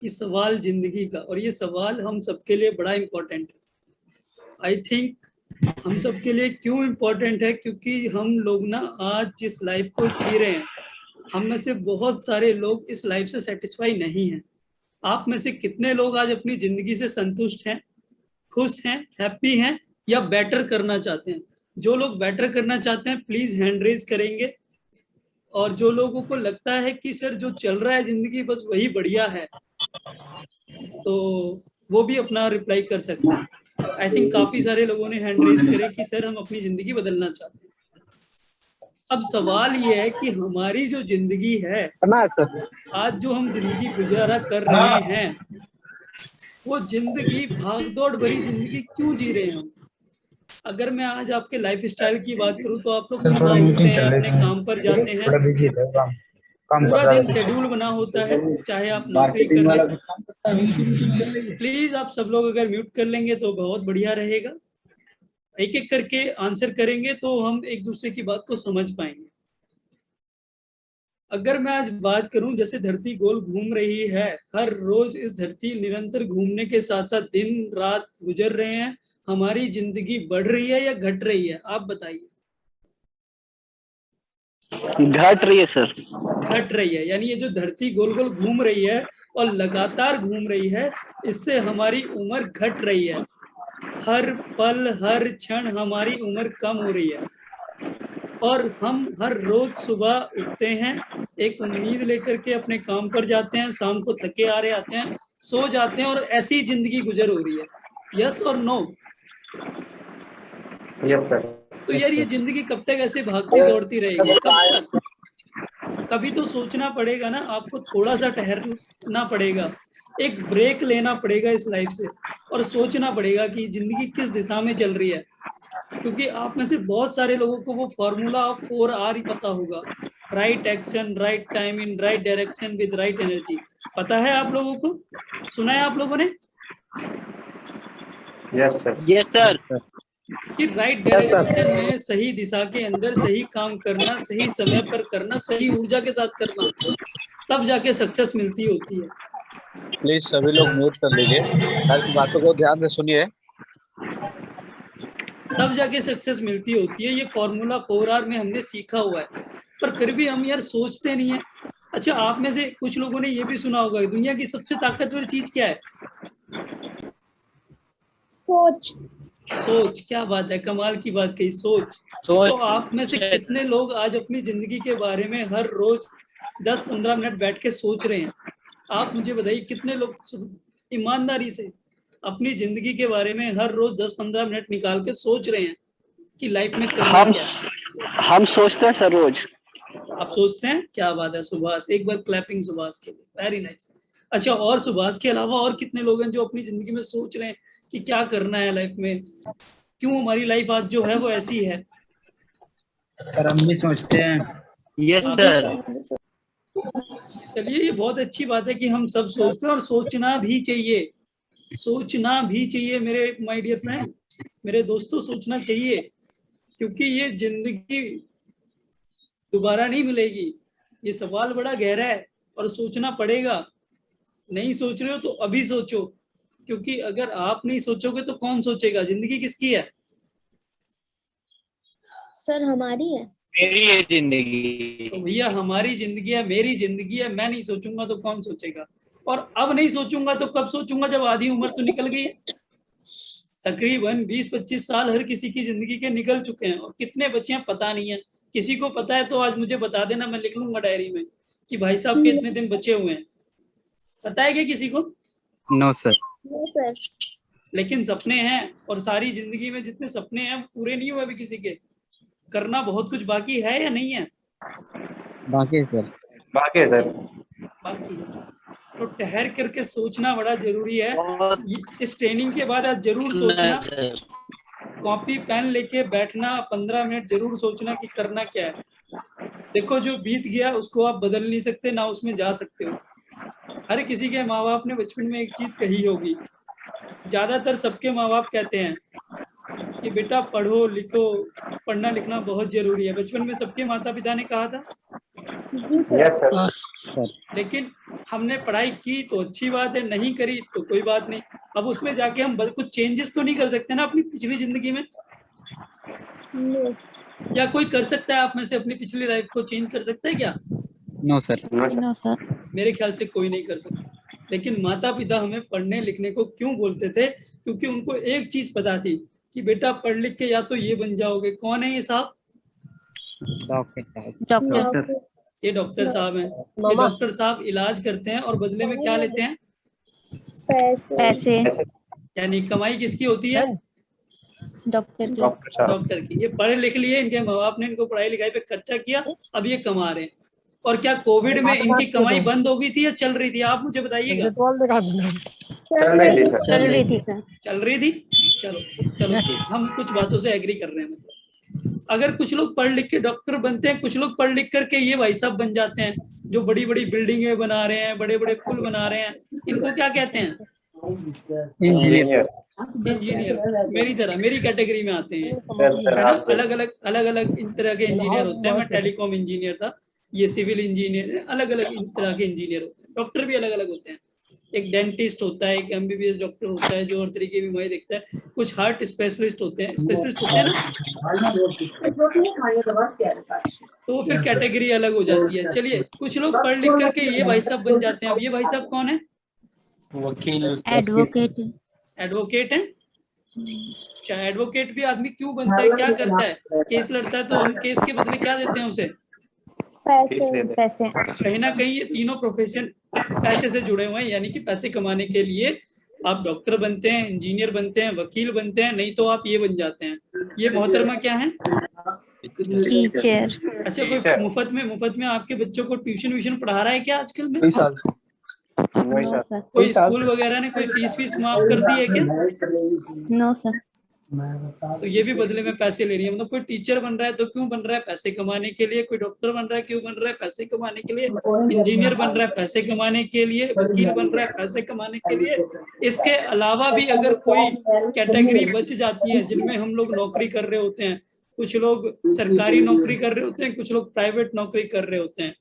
ये सवाल जिंदगी का, और ये सवाल हम सबके लिए बड़ा इम्पोर्टेंट है। आई थिंक हम सबके लिए क्यों इम्पोर्टेंट है, क्योंकि हम लोग ना आज जिस लाइफ को जी रहे हैं, हम में से बहुत सारे लोग इस लाइफ से सेटिस्फाई नहीं हैं। आप में से कितने लोग आज अपनी जिंदगी से संतुष्ट हैं, खुश हैं, हैप्पी हैं, या बेटर करना चाहते हैं? जो लोग बेटर करना चाहते हैं प्लीज हैंड रेज करेंगे, और जो लोगों को लगता है कि सर जो चल रहा है जिंदगी बस वही बढ़िया है, तो वो भी अपना रिप्लाई कर सकते हैं। आई थिंक काफी सारे लोगों ने हैंड रेज करे कि सर हम अपनी जिंदगी बदलना चाहते हैं। अब सवाल ये है कि हमारी जो जिंदगी है, आज जो हम जिंदगी गुजारा कर रहे हैं, वो जिंदगी भागदौड़ भरी जिंदगी क्यों जी रहे हैं हम? अगर मैं आज आपके लाइफ स्टाइल की बात करूं तो आप लोग सुबह उठते हैं, अपने काम पर जाते हैं, पूरा दिन शेड्यूल बना होता है, चाहे आप नौकरी कर रहे हैं। प्लीज आप सब लोग अगर म्यूट कर लेंगे तो बहुत बढ़िया रहेगा। एक एक करके आंसर करेंगे तो हम एक दूसरे की बात को समझ पाएंगे। अगर मैं आज बात करूं, जैसे धरती गोल घूम रही है, हर रोज इस धरती निरंतर घूमने के साथ साथ दिन रात गुजर रहे हैं, हमारी जिंदगी बढ़ रही है या घट रही है? आप बताइए। घट रही है सर। घट रही है, यानी ये जो धरती गोल गोल घूम रही है और लगातार घूम रही है, इससे हमारी उम्र घट रही है। हर पल हर क्षण हमारी उम्र कम हो रही है, और हम हर रोज सुबह उठते हैं, एक उम्मीद लेकर के अपने काम पर जाते हैं, शाम को थके आ रहे आते हैं, सो जाते हैं, और ऐसी ही जिंदगी गुजर हो रही है। यस और नो? Yes sir. तो यार ये जिंदगी कब तक ऐसे भागती दौड़ती रहेगी? कब तक? कभी तो सोचना पड़ेगा ना, आपको थोड़ा सा ठहरना पड़ेगा, एक ब्रेक लेना पड़ेगा इस लाइफ से, और सोचना पड़ेगा कि जिंदगी किस दिशा में चल रही है। क्योंकि आप में से बहुत सारे लोगों को वो फॉर्मूला ऑफ 4R ही पता होगा, right action, right time, in right direction, with right energy. पता है आप लोगों को? सुना है आप लोगों ने? Yes sir. Yes sir. कि राइट डायरेक्शन में, सही दिशा के अंदर सही काम करना, सही समय पर करना, सही ऊर्जा के साथ करना, तब जाके सक्सेस मिलती होती है। प्लीज सभी लोग म्यूट कर लीजिए, हर की बातों को ध्यान से सुनिए। तब जाके सक्सेस मिलती होती है। ये फॉर्मूला 4R में हमने सीखा हुआ है, पर फिर भी हम यार सोचते नहीं है। अच्छा, आप में से कुछ लोगों ने ये भी सुना होगा, दुनिया की सबसे ताकतवर चीज क्या है? सोच। सोच। क्या बात है, कमाल की बात कही, सोच। तो आप में से कितने लोग आज अपनी जिंदगी के बारे में हर रोज 10-15 मिनट बैठ के सोच रहे हैं? आप मुझे बताइए, कितने लोग ईमानदारी से अपनी जिंदगी के बारे में हर रोज 10-15 मिनट निकाल के सोच रहे हैं कि लाइफ में करना क्या है? हम सोचते हैं सर रोज। आप सोचते हैं? क्या बात है सुभाष, एक बार क्लैपिंग सुभाष के लिए, वेरी नाइस। अच्छा, और सुभाष के अलावा और कितने लोग हैं जो अपनी जिंदगी में सोच रहे हैं कि क्या करना है लाइफ में, क्यों हमारी लाइफ आज जो है वो ऐसी है? सर हम भी सोचते हैं। Yes sir. चलिए, ये बहुत अच्छी बात है कि हम सब सोचते हैं, और सोचना भी चाहिए, सोचना भी चाहिए मेरे माय डियर फ्रेंड, मेरे दोस्तों, सोचना चाहिए, क्योंकि ये जिंदगी दोबारा नहीं मिलेगी। ये सवाल बड़ा गहरा है और सोचना पड़ेगा। नहीं सोच रहे हो तो अभी सोचो, क्योंकि अगर आप नहीं सोचोगे तो कौन सोचेगा? जिंदगी किसकी है? सर हमारी है। मेरी है जिंदगी। तो भैया हमारी जिंदगी है, मेरी जिंदगी है। मैं नहीं सोचूंगा तो कौन सोचेगा? और अब नहीं सोचूंगा तो कब सोचूंगा? जब आधी उम्र तो निकल गई है। तकरीबन 20-25 साल हर किसी की जिंदगी के निकल चुके हैं, और कितने बचे हैं पता नहीं है। किसी को पता है तो आज मुझे बता देना, मैं लिख लूंगा डायरी में कि भाई साहब के इतने दिन बचे हुए हैं। पता है क्या किसी को? No sir. No sir. लेकिन सपने हैं, और सारी जिंदगी में जितने सपने हैं पूरे नहीं हुए अभी किसी के। करना बहुत कुछ बाकी है या नहीं है? बाकी है सर। बाकी है सर। बाकी। तो ठहर करके सोचना बड़ा जरूरी है। इस ट्रेनिंग के बाद आज जरूर सोचना, कॉपी पेन लेके बैठना, 15 मिनट जरूर सोचना कि करना क्या है। देखो, जो बीत गया उसको आप बदल नहीं सकते, ना उसमें जा सकते हो। हर किसी के माँ बाप ने बचपन में एक चीज कही होगी, ज्यादातर सबके माँ बाप कहते हैं कि बेटा पढ़ो लिखो, पढ़ना लिखना बहुत जरूरी है। बचपन में सबके माता पिता ने कहा था। Yes sir. लेकिन हमने पढ़ाई की तो अच्छी बात है, नहीं करी तो कोई बात नहीं। अब उसमें जाके हम कुछ चेंजेस तो नहीं कर सकते ना अपनी पिछली जिंदगी में, नो या कोई कर सकता है आप में से अपनी पिछली लाइफ को चेंज कर सकता है क्या? No sir. No sir. मेरे ख्याल से कोई नहीं कर सकता। लेकिन माता पिता हमें पढ़ने लिखने को क्यों बोलते थे? क्योंकि उनको एक चीज पता थी कि बेटा पढ़ लिख के या तो ये बन जाओगे। कौन है ये साहब? डॉक्टर। ये डॉक्टर साहब हैं। ये डॉक्टर साहब इलाज करते हैं और बदले में क्या लेते हैं? पैसे। यानी कमाई किसकी होती है? डॉक्टर की। डॉक्टर साहब। डॉक्टर की। ये पढ़े लिख लिए, इनके माँ बाप ने इनको पढ़ाई लिखाई पे खर्चा किया, अब ये कमा रहे हैं। और क्या कोविड में इनकी कमाई बंद हो गई थी या चल रही थी? आप मुझे बताइएगा। चल रही थी सर। चल रही थी। चलो हम कुछ बातों से एग्री कर रहे हैं। मतलब अगर कुछ लोग पढ़ लिख के डॉक्टर बनते हैं, कुछ लोग पढ़ लिख करके ये भाई साहब बन जाते हैं जो बड़ी बड़ी बिल्डिंगें बना रहे हैं, बड़े बड़े पुल बना रहे हैं, इनको क्या कहते हैं? इंजीनियर। इंजीनियर। मेरी तरह, मेरी कैटेगरी में आते हैं, सर है ना? आप अलग अलग इन तरह के इंजीनियर होते हैं। मैं टेलीकॉम इंजीनियर था, ये सिविल इंजीनियर, अलग अलग इन तरह के इंजीनियर होते हैं। डॉक्टर भी अलग अलग होते हैं। एक डेंटिस्ट होता है, एक एमबीबीएस डॉक्टर होता है जो हर तरीके की बीमारी देखता है। कुछ हार्ट स्पेशलिस्ट होते हैं, स्पेशलिस्ट होते हैं ना, तो फिर कैटेगरी अलग हो जाती है। चलिए, कुछ लोग पढ़ लिख करके ये भाई साहब बन जाते हैं। अब ये भाई साहब कौन है? वकील। एडवोकेट। एडवोकेट है। अच्छा, एडवोकेट भी आदमी क्यों बनता है? क्या करता है? केस लड़ता है, तो हम केस के बदले क्या देते हैं उसे? पैसे। कहीं ना कहीं ये तीनों प्रोफेशन पैसे से जुड़े हुए हैं। यानी कि पैसे कमाने के लिए आप डॉक्टर बनते हैं, इंजीनियर बनते हैं, वकील बनते हैं, नहीं तो आप ये बन जाते हैं। ये मोहतरमा क्या है? टीचर। अच्छा, कोई मुफ्त में आपके बच्चों को ट्यूशन व्यूशन पढ़ा रहा है क्या आजकल में? No sir. कोई स्कूल वगैरह ने कोई फीस माफ कर दी है क्या? No sir. तो ये भी बदले में पैसे ले रही है। मतलब कोई टीचर बन रहा है तो क्यों बन रहा है? पैसे कमाने के लिए। कोई डॉक्टर बन रहा है, क्यों बन रहा है? पैसे कमाने के लिए। इंजीनियर बन रहा है, पैसे कमाने के लिए। वकील बन रहा है, पैसे कमाने के लिए। इसके अलावा भी अगर कोई कैटेगरी बच जाती है जिनमें हम लोग नौकरी कर रहे होते हैं, कुछ लोग सरकारी नौकरी कर रहे होते हैं, कुछ लोग प्राइवेट नौकरी कर रहे होते हैं,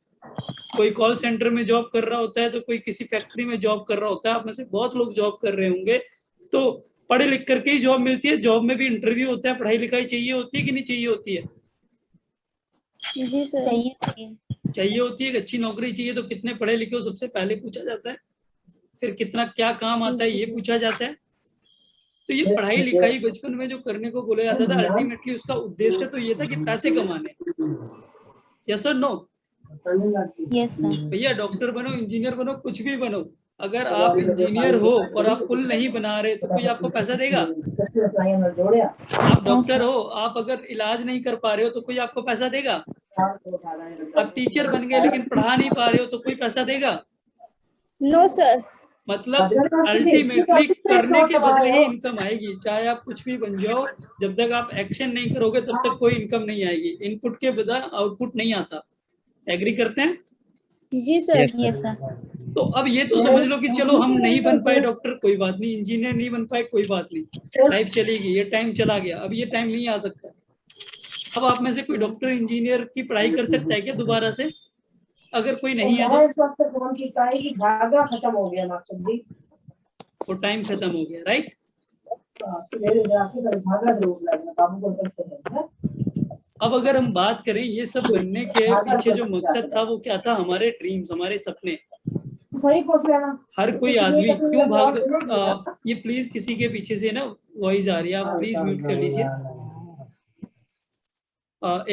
कोई कॉल सेंटर में जॉब कर रहा होता है, तो कोई किसी फैक्ट्री में जॉब कर रहा होता है। आप में से बहुत लोग जॉब कर रहे होंगे। तो पढ़े लिख करके ही जॉब मिलती है। जॉब में भी इंटरव्यू होता है, पढ़ाई लिखाई चाहिए होती है कि नहीं चाहिए होती है? जी सर। चाहिए होती है। अच्छी नौकरी चाहिए तो कितने पढ़े लिखे हो सबसे पहले पूछा जाता है। फिर कितना क्या काम आता है ये पूछा जाता है। तो ये पढ़ाई लिखाई बचपन में जो करने को बोला जाता था, अल्टीमेटली उसका उद्देश्य तो ये था कि पैसे कमाने। यस और नो? Yes sir. भैया डॉक्टर बनो, इंजीनियर बनो, कुछ भी बनो, अगर आप इंजीनियर हो और आप पुल नहीं बना रहे तो कोई आपको पैसा देगा? आप डॉक्टर हो, आप अगर इलाज नहीं कर पा रहे हो तो कोई आपको पैसा देगा? आप टीचर बन गए लेकिन पढ़ा नहीं पा रहे हो तो कोई पैसा देगा? No sir. मतलब अल्टीमेटली करने के बदले ही इनकम आएगी। चाहे आप कुछ भी बन जाओ, जब तक आप एक्शन नहीं करोगे तब तक कोई इनकम नहीं आएगी। इनपुट के बजाय आउटपुट नहीं आता। एग्री करते हैं? जी सर। Yes sir. तो अब ये तो समझ लो कि चलो हम नहीं बन पाए डॉक्टर, कोई बात नहीं। इंजीनियर नहीं बन पाए, कोई बात नहीं। लाइफ चलेगी, ये टाइम चला गया, अब ये टाइम नहीं आ सकता। अब आप में से कोई डॉक्टर इंजीनियर की पढ़ाई कर सकता है क्या दोबारा से? अगर कोई नहीं है तो खत्म हो गया मास्टर जी। वो टाइम खत्म हो गया, राइट? अब अगर हम बात करें ये सब बनने के पीछे जो मकसद था वो क्या था? हमारे ड्रीम्स, हमारे सपने। हर कोई आदमी क्यों भाग ये प्लीज किसी के पीछे से ना वॉइस आ रही है, आप प्लीज म्यूट कर लीजिए।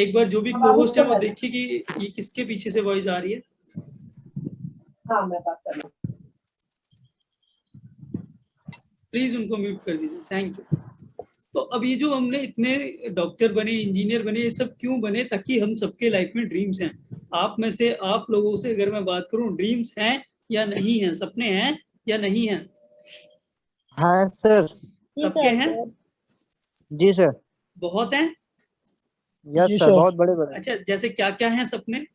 एक बार जो भी को होस्ट है वो देखिए कि ये किसके पीछे से वॉइस आ रही है। हाँ, मैं बात कर रहा हूं। प्लीज उनको म्यूट कर दीजिए, थैंक यू। तो अब ये जो हमने इतने डॉक्टर बने, इंजीनियर बने, ये सब क्यों बने? ताकि हम सबके लाइफ में ड्रीम्स हैं। आप में से आप लोगों से अगर मैं बात करूं, ड्रीम्स हैं या नहीं हैं? सपने हैं या नहीं हैं? हाँ सर। सबके हैं? जी सर। बहुत हैं? यस सर, बहुत बड़े बड़े। अच्छा, जैसे क्या क्या हैं सपने?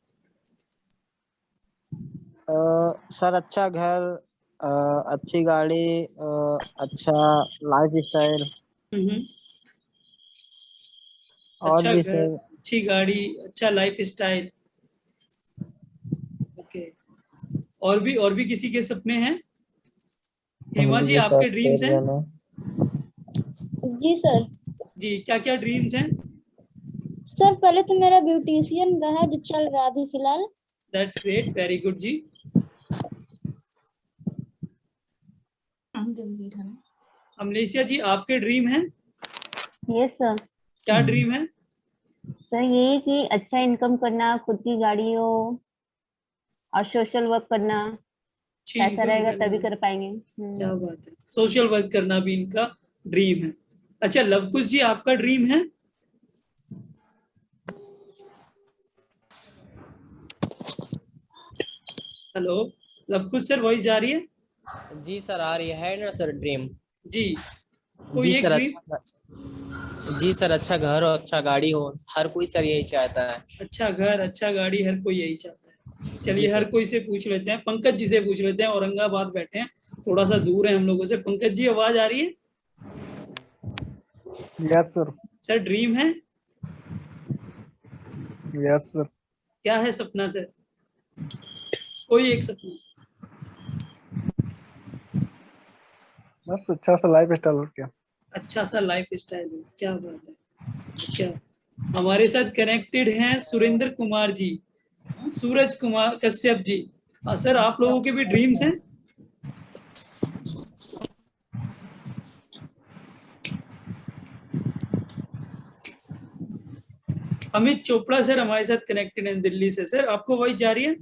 सर अच्छा घर, अच्छी गाड़ी, अच्छा लाइफ स्टाइल और अच्छा भी घर, सर। अच्छी गाड़ी, अच्छा लाइफ स्टाइल। ओके। और भी किसी के सपने हैं? हेमा जी आपके ड्रीम्स हैं? जी सर। जी क्या क्या ड्रीम्स हैं? सर पहले तो मेरा ब्यूटिशियन का है जो चल रहा है अभी फिलहाल। दैट्स ग्रेट, वेरी गुड जी। अमलेशिया जी आपके ड्रीम हैं? Yes sir. क्या ड्रीम है? सर यही कि अच्छा इनकम करना, खुद की गाड़ी हो और सोशल वर्क करना। अच्छी पैसा इनकम रहेगा करना। तभी कर पाएंगे। क्या बात है, सोशल वर्क करना भी इनका ड्रीम है। अच्छा लवकुश जी आपका ड्रीम है? हेलो लवकुश सर, वॉइस जा रही है? जी सर आ रही है ना सर ड्रीम। जी जी कोई एक सर ड्रीम। जी सर अच्छा घर हो, अच्छा गाड़ी हो, हर कोई सर यही चाहता है। अच्छा घर, अच्छा गाड़ी, हर कोई यही चाहता है। जी चलिए हर सर। कोई से पूछ लेते हैं, पंकज जी से पूछ लेते हैं, औरंगाबाद बैठे हैं, थोड़ा सा दूर है हम लोगों से। पंकज जी आवाज आ रही है? Yes sir. सर ड्रीम है? Yes sir. क्या है सपना सर? कोई एक सपना। बस अच्छा सा लाइफ स्टाइल हो गया। अच्छा सा लाइफ स्टाइल है, क्या बात है। अच्छा हमारे साथ कनेक्टेड हैं सुरेंद्र कुमार जी, सूरज कुमार कश्यप जी। हाँ सर आप लोगों के भी ड्रीम्स हैं? अमित चोपड़ा सर हमारे साथ कनेक्टेड हैं दिल्ली से। सर आपको वॉइस जा रही है?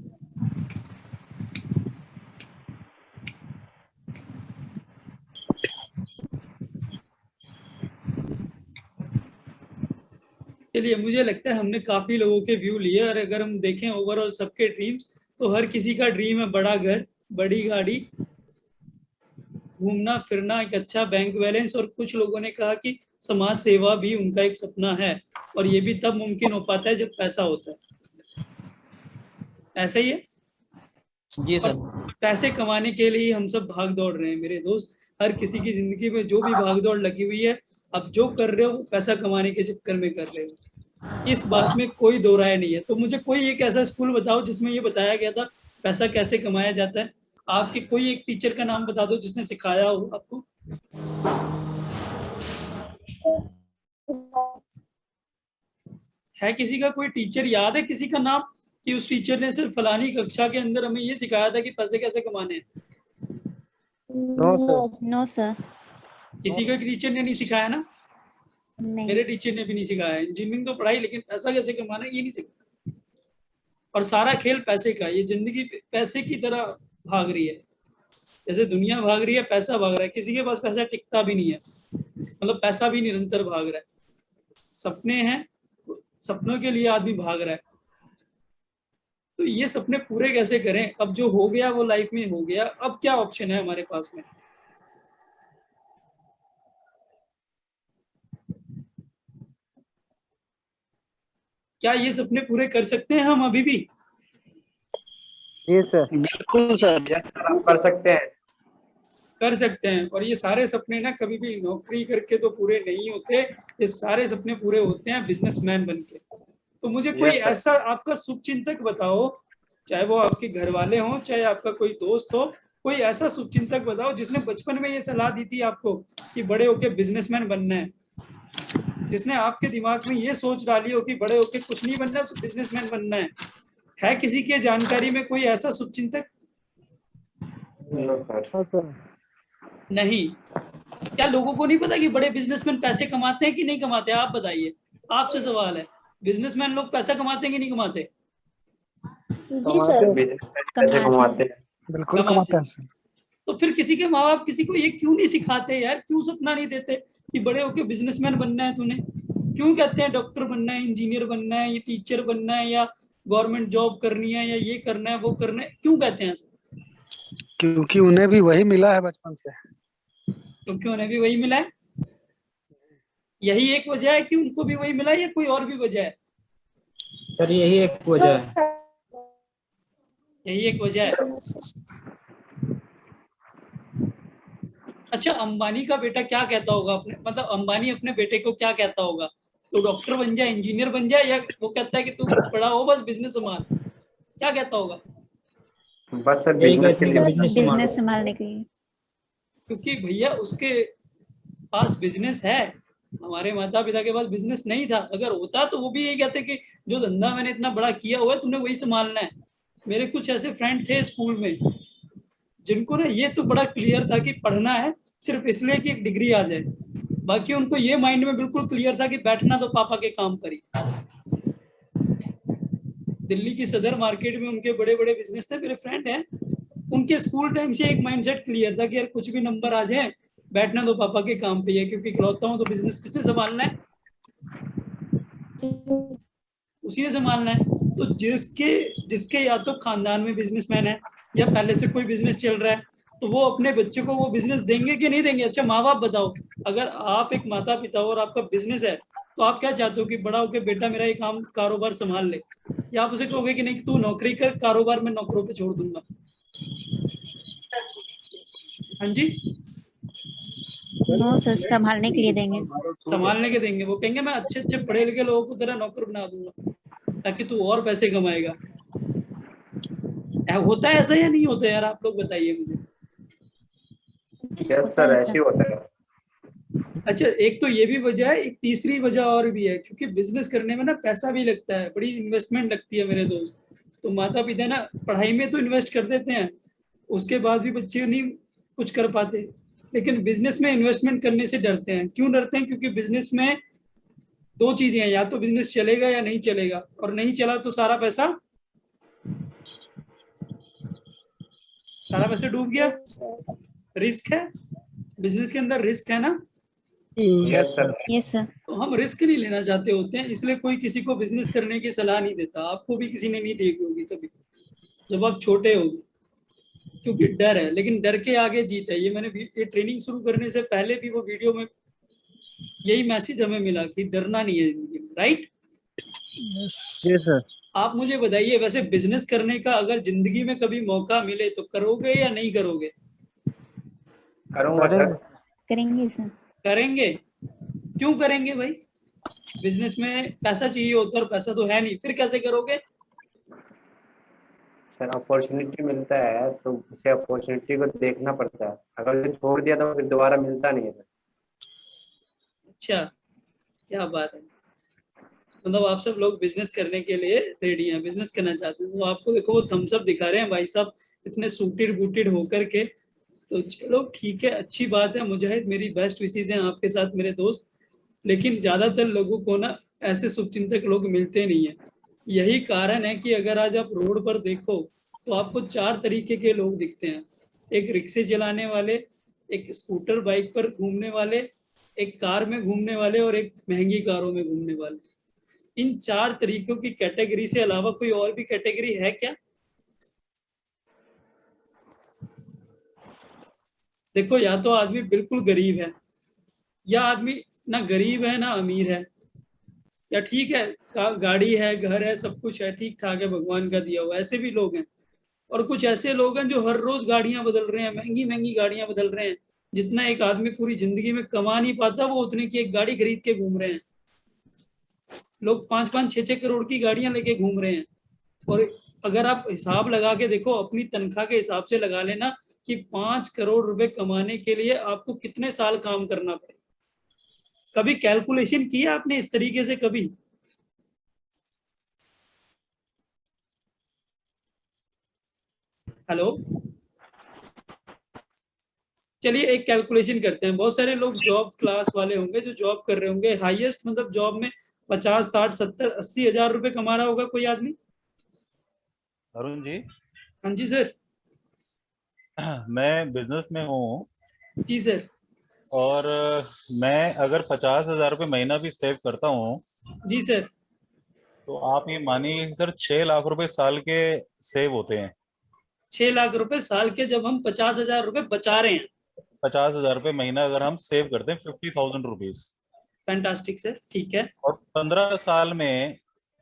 चलिए मुझे लगता है हमने काफी लोगों के व्यू लिए, और अगर हम देखें ओवरऑल सबके ड्रीम्स, तो हर किसी का ड्रीम है बड़ा घर, बड़ी गाड़ी, घूमना फिरना, एक अच्छा बैंक बैलेंस, और कुछ लोगों ने कहा कि समाज सेवा भी उनका एक सपना है, और ये भी तब मुमकिन हो पाता है जब पैसा होता है। ऐसा ही है? जी सर। और पैसे कमाने के लिए हम सब भाग दौड़ रहे हैं मेरे दोस्त। हर किसी की जिंदगी में जो भी भाग दौड़ लगी हुई है, अब जो कर रहे हो वो पैसा कमाने के चक्कर में कर रहे हो, इस बात में कोई दो राय नहीं है। तो मुझे कोई एक ऐसा स्कूल बताओ जिसमें ये बताया गया था पैसा कैसे कमाया जाता है। आपके कोई एक टीचर का नाम बता दो जिसने सिखाया हो आपको। है किसी का कोई टीचर याद है किसी का नाम, कि उस टीचर ने सिर्फ फलानी कक्षा के अंदर हमें ये सिखाया था कि पैसे कैसे कमाने हैं? No sir. किसी का टीचर ने नहीं सिखाया ना? नहीं। मेरे टीचर ने भी नहीं सिखाया। इंजीनियरिंग तो पढ़ाई, लेकिन पैसा कैसे कमाना ये नहीं सिखाया। और सारा खेल पैसे का, ये जिंदगी पैसे की तरह भाग रही है, जैसे दुनिया भाग रही है पैसा भाग रहा है। किसी के पास पैसा टिकता भी नहीं है, मतलब पैसा भी निरंतर भाग रहा है। सपने हैं, सपनों के लिए आदमी भाग रहा है। तो ये सपने पूरे कैसे करें? अब जो हो गया वो लाइफ में हो गया, अब क्या ऑप्शन है हमारे पास में? क्या ये सपने पूरे कर सकते हैं हम अभी भी? जी सर। बिल्कुल सर, कर सकते हैं। कर सकते हैं। और ये सारे सपने ना कभी भी नौकरी करके तो पूरे नहीं होते, ये सारे सपने पूरे होते हैं बिजनेसमैन बन के। तो मुझे कोई ऐसा आपका शुभचिंतक बताओ, चाहे वो आपके घर वाले हों, चाहे आपका कोई दोस्त हो, कोई ऐसा शुभचिंतक बताओ जिसने बचपन में ये सलाह दी थी आपको कि बड़े होके बिजनेसमैन बनना है, जिसने आपके दिमाग में ये सोच डाली हो कि बड़े होके कुछ नहीं बनना, बिजनेसमैन बनना है किसी के जानकारी में कोई ऐसा शुभचिंतक? नहीं। क्या लोगों को नहीं पता कि बड़े बिजनेसमैन पैसे कमाते हैं कि नहीं कमाते? आप बताइए, आपसे सवाल है, बिजनेसमैन लोग पैसा कमाते हैं कि नहीं कमाते? जी सर। पैसे कमाते हैं, बिल्कुल कमाते हैं सर। तो फिर किसी के माँ बाप किसी को ये क्यों नहीं सिखाते यार? क्यों सपना नहीं देते कि बड़े होके बिजनेसमैन बनना है तूने? क्यों कहते हैं डॉक्टर बनना है, इंजीनियर बनना है, या टीचर बनना है, या गवर्नमेंट जॉब करनी है, या ये करना है वो करना है? क्यों कहते हैं? क्योंकि उन्हें भी वही मिला है बचपन से। क्योंकि उन्हें भी वही मिला है। यही एक वजह है कि उनको भी वही मिला है, या कोई और भी वजह है? सर यही एक वजह है। यही एक वजह है। अच्छा अंबानी का बेटा क्या कहता होगा अपने, मतलब अंबानी अपने बेटे को क्या कहता होगा? तो डॉक्टर बन जाए, इंजीनियर बन जाए, या वो कहता है कि तू बड़ा हो बस बिजनेस संभाल? क्या कहता होगा? बस सर यही बिजनेस के कहते हैं लिए। कि बिजनेस संभालो। बिजनेस संभालने के लिए। क्योंकि भैया उसके पास बिजनेस है, हमारे माता पिता के पास बिजनेस नहीं था। अगर होता तो वो भी यही कहते कि जो धंधा मैंने इतना बड़ा किया हुआ है तूने वही संभालना है। मेरे कुछ ऐसे फ्रेंड थे स्कूल में जिनको ना ये तो बड़ा क्लियर था कि पढ़ना है सिर्फ इसलिए कि एक डिग्री आ जाए, बाकी उनको ये माइंड में बिल्कुल क्लियर था कि बैठना तो पापा के काम पर ही। दिल्ली की सदर मार्केट में उनके बड़े बड़े बिजनेस थे, मेरे फ्रेंड हैं, उनके स्कूल टाइम से एक माइंडसेट क्लियर था कि यार कुछ भी नंबर आ जाए बैठना तो पापा के काम पे ही है, क्योंकि इकलौता हूं तो बिजनेस किसने संभालना है, उसी ने संभालना है। तो जिसके जिसके या तो खानदान में बिजनेसमैन है या पहले से कोई बिजनेस चल रहा है, तो वो अपने बच्चे को वो बिजनेस देंगे कि नहीं देंगे। अच्छा माँ बाप बताओ, अगर आप एक माता पिता हो और आपका बिजनेस है तो आप क्या चाहते हो कि बड़ा होकर बेटा मेरा ये काम कारोबार संभाल ले, या आप उसे कहोगे कि नहीं तू नौकरी कर, कारोबार में नौकरों पे छोड़ दूंगा। हाँ जी, नो सर, संभालने के लिए देंगे। संभालने के देंगे। वो कहेंगे मैं अच्छे अच्छे पढ़े लिखे लोगों को तेरा नौकर बना दूंगा ताकि तू और पैसे कमाएगा। होता है ऐसा या नहीं होता यार, आप लोग बताइए मुझे। यस सर, ऐसे ही होता है। अच्छा, एक तो ये भी वजह है, एक तीसरी वजह और भी है, क्योंकि बिजनेस करने में ना पैसा भी लगता है, बड़ी इन्वेस्टमेंट लगती है मेरे दोस्त। तो माता पिता ना पढ़ाई में तो इन्वेस्ट कर देते हैं, उसके बाद भी बच्चे नहीं कुछ कर पाते, लेकिन बिजनेस में इन्वेस्टमेंट करने से डरते हैं। क्यों डरते हैं? क्योंकि बिजनेस में दो चीजें हैं, या तो बिजनेस चलेगा या नहीं चलेगा, और नहीं चला तो सारा पैसा डूब गया। रिस्क है, बिजनेस के अंदर रिस्क है ना। Yes sir. Yes sir. तो हम रिस्क नहीं लेना चाहते होते हैं, इसलिए कोई किसी को बिजनेस करने की सलाह नहीं देता। आपको भी किसी ने नहीं दी होगी कभी जब आप छोटे हो, क्योंकि डर है। लेकिन डर के आगे जीत है। ये मैंने ये ट्रेनिंग शुरू करने से पहले भी वो वीडियो में यही मैसेज हमें मिला कि डरना नहीं है जिंदगी में, राइट? जी सर। आप मुझे बताइए, वैसे बिजनेस करने का अगर जिंदगी में कभी मौका मिले तो करोगे या नहीं करोगे? करूंगा सर। करेंगे सर। करेंगे। क्यों करेंगे भाई? बिजनेस में पैसा चाहिए होता है और पैसा तो है नहीं, फिर कैसे करोगे? सर अपॉर्चुनिटी मिलता है तो उसे अपॉर्चुनिटी को देखना पड़ता है, अगर उसे छोड़ दिया तो फिर दोबारा मिलता नहीं है सर। अच्छा, क्या बात है। मतलब आप सब लोग बिजनेस करने के लिए रेडी हैं, बिजनेस करना चाहते हैं। तो आपको देखो वो थम्स अप दिखा रहे हैं भाई साहब इतने सूटेड बूटेड होकर के। तो चलो ठीक है, अच्छी बात है। मुजाहिद, मेरी बेस्ट विशेष हैं आपके साथ मेरे दोस्त। लेकिन ज्यादातर लोगों को ना ऐसे शुभचिंतक लोग मिलते नहीं है। यही कारण है कि अगर आज आप रोड पर देखो तो आपको 4 तरीके के लोग दिखते हैं। एक रिक्शे चलाने वाले, एक स्कूटर बाइक पर घूमने वाले, एक कार में घूमने वाले और एक महंगी कारों में घूमने वाले। इन 4 तरीकों की कैटेगरी से अलावा कोई और भी कैटेगरी है क्या? देखो, या तो आदमी बिल्कुल गरीब है, या आदमी ना गरीब है ना अमीर है, या ठीक है गाड़ी है, घर है, सब कुछ है, ठीक ठाक है, भगवान का दिया हुआ, ऐसे भी लोग हैं। और कुछ ऐसे लोग हैं जो हर रोज गाड़ियां बदल रहे हैं, महंगी महंगी गाड़ियां बदल रहे हैं। जितना एक आदमी पूरी जिंदगी में कमा नहीं पाता वो उतने की एक गाड़ी खरीद के घूम रहे हैं। लोग 5-5, 6-6 करोड़ की गाड़ियां लेके घूम रहे हैं। और अगर आप हिसाब लगा के देखो, अपनी तनख्वाह के हिसाब से लगा लेना कि 5 करोड़ रुपए कमाने के लिए आपको कितने साल काम करना पड़े। कभी कैलकुलेशन किया आपने इस तरीके से? कभी? हेलो, चलिए एक कैलकुलेशन करते हैं। बहुत सारे लोग जॉब क्लास वाले होंगे जो जॉब कर रहे होंगे, हाईएस्ट मतलब जॉब में 50, 60, 70, 80 हजार रुपए कमा रहा होगा कोई आदमी। अरुण जी। हाँ जी सर। मैं बिजनेस में हूँ। जी सर। और मैं अगर 50,000 रुपये महीना भी सेव करता हूँ। जी सर। तो आप ये मानिए सर 6 लाख रुपए साल के सेव होते हैं। 6 लाख रुपए साल के, जब हम 50,000 रुपए बचा रहे हैं। 50,000 रुपये महीना अगर हम सेव करते हैं, 50,000 रुपीज। फैंटास्टिक सर, ठीक है। और 15 साल में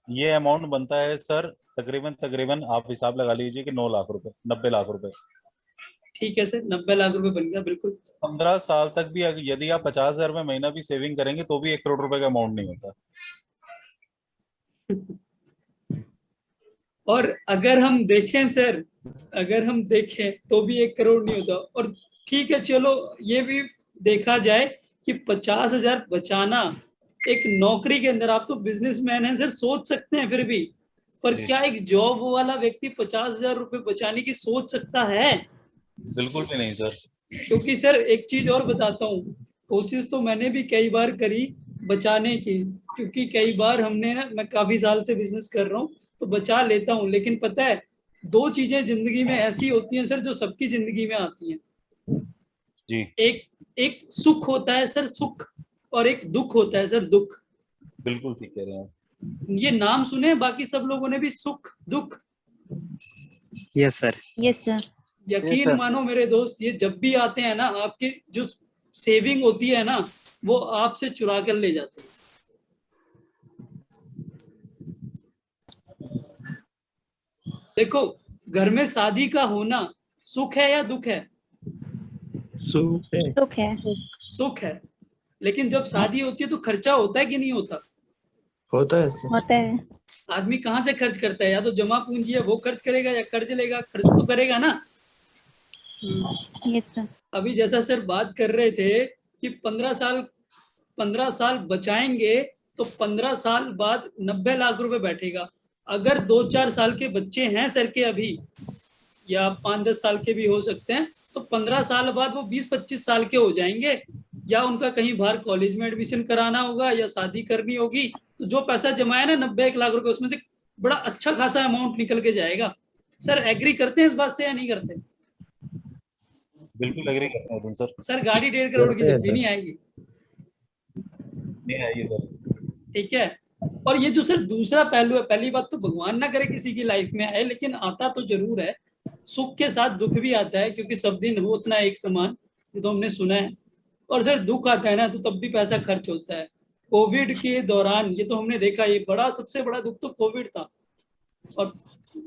ये अमाउंट बनता है सर तकरीबन आप हिसाब लगा लीजिए कि 9 लाख रुपए, 90 लाख रुपए। ठीक है सर, 90 लाख रुपए बन गया, बिल्कुल। 15 साल तक भी यदि आप 50,000 रुपये महीना भी सेविंग करेंगे तो भी 1 करोड़ रुपए का अमाउंट नहीं होता। और अगर हम देखें सर, अगर हम देखें तो भी 1 करोड़ नहीं होता। और ठीक है, चलो ये भी देखा जाए कि 50,000 बचाना एक नौकरी के अंदर, आप तो बिजनेसमैन हैं सर, सोच सकते हैं फिर भी, पर जी। क्या एक जॉब वाला व्यक्ति 50,000 रुपए बचाने की सोच सकता है? बिल्कुल भी नहीं सर। क्योंकि सर एक चीज और बताता हूँ, कोशिश तो मैंने भी कई बार करी बचाने की, क्योंकि कई बार हमने ना, मैं काफी साल से बिजनेस कर रहा हूँ तो बचा लेता हूँ, लेकिन पता है 2 चीजें जिंदगी में ऐसी होती हैं सर जो सबकी जिंदगी में आती हैं। जी। एक एक सुख होता है सर, सुख, और एक दुख होता है सर, दुख। बिल्कुल ठीक कह रहे हैं आप। ये नाम सुने बाकी सब लोगों ने भी, सुख दुख। Yes sir. Yes sir. यकीन मानो मेरे दोस्त, ये जब भी आते हैं ना, आपकी जो सेविंग होती है ना, वो आपसे चुरा कर ले जाते हैं। देखो, घर में शादी का होना सुख है या दुख है? सुख है। सुख है। लेकिन जब शादी होती है तो खर्चा होता है कि नहीं होता? होता है होता है। आदमी कहाँ से खर्च करता है? या तो जमा पूंजी है वो खर्च करेगा, या कर्ज लेगा, खर्च तो करेगा ना। Yes sir. अभी जैसा सर बात कर रहे थे कि 15 साल बचाएंगे तो 15 साल बाद 90 लाख रुपए बैठेगा। अगर 2-4 साल के बच्चे हैं सर के अभी, या 5-10 साल के भी हो सकते हैं, तो 15 साल बाद वो 20-25 साल के हो जाएंगे, या उनका कहीं बाहर कॉलेज में एडमिशन कराना होगा या शादी करनी होगी, तो जो पैसा जमाया ना 90 लाख रुपए, उसमें से बड़ा अच्छा खासा अमाउंट निकल के जाएगा। सर एग्री करते हैं इस बात से या नहीं करते? बिल्कुल एग्री करते हैं सर। सर गाड़ी 1.5 करोड़ की जब भी नहीं आएगी। नहीं आएगी सर। ठीक है। और ये जो सर दूसरा पहलू है, पहली बात तो भगवान ना करे किसी की लाइफ में आए, लेकिन आता तो जरूर है। सुख के साथ दुख भी आता है, क्योंकि सब दिन हो उतना एक समान, ये तो हमने सुना है। और सर दुख आता है ना तो तब भी पैसा खर्च होता है। कोविड के दौरान ये तो हमने देखा, ये बड़ा सबसे बड़ा दुख तो कोविड था। और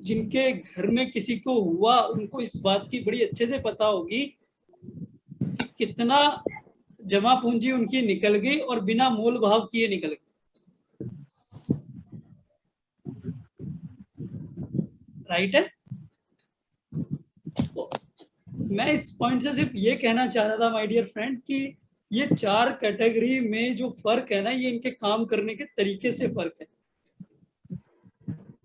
जिनके घर में किसी को हुआ उनको इस बात की बड़ी अच्छे से पता होगी कि कितना जमा पूंजी उनकी निकल गई और बिना मोल भाव किए निकल गई। राइट है? तो मैं इस पॉइंट से सिर्फ ये कहना चाह रहा था माय डियर फ्रेंड कि ये 4 कैटेगरी में जो फर्क है ना, ये इनके काम करने के तरीके से फर्क है।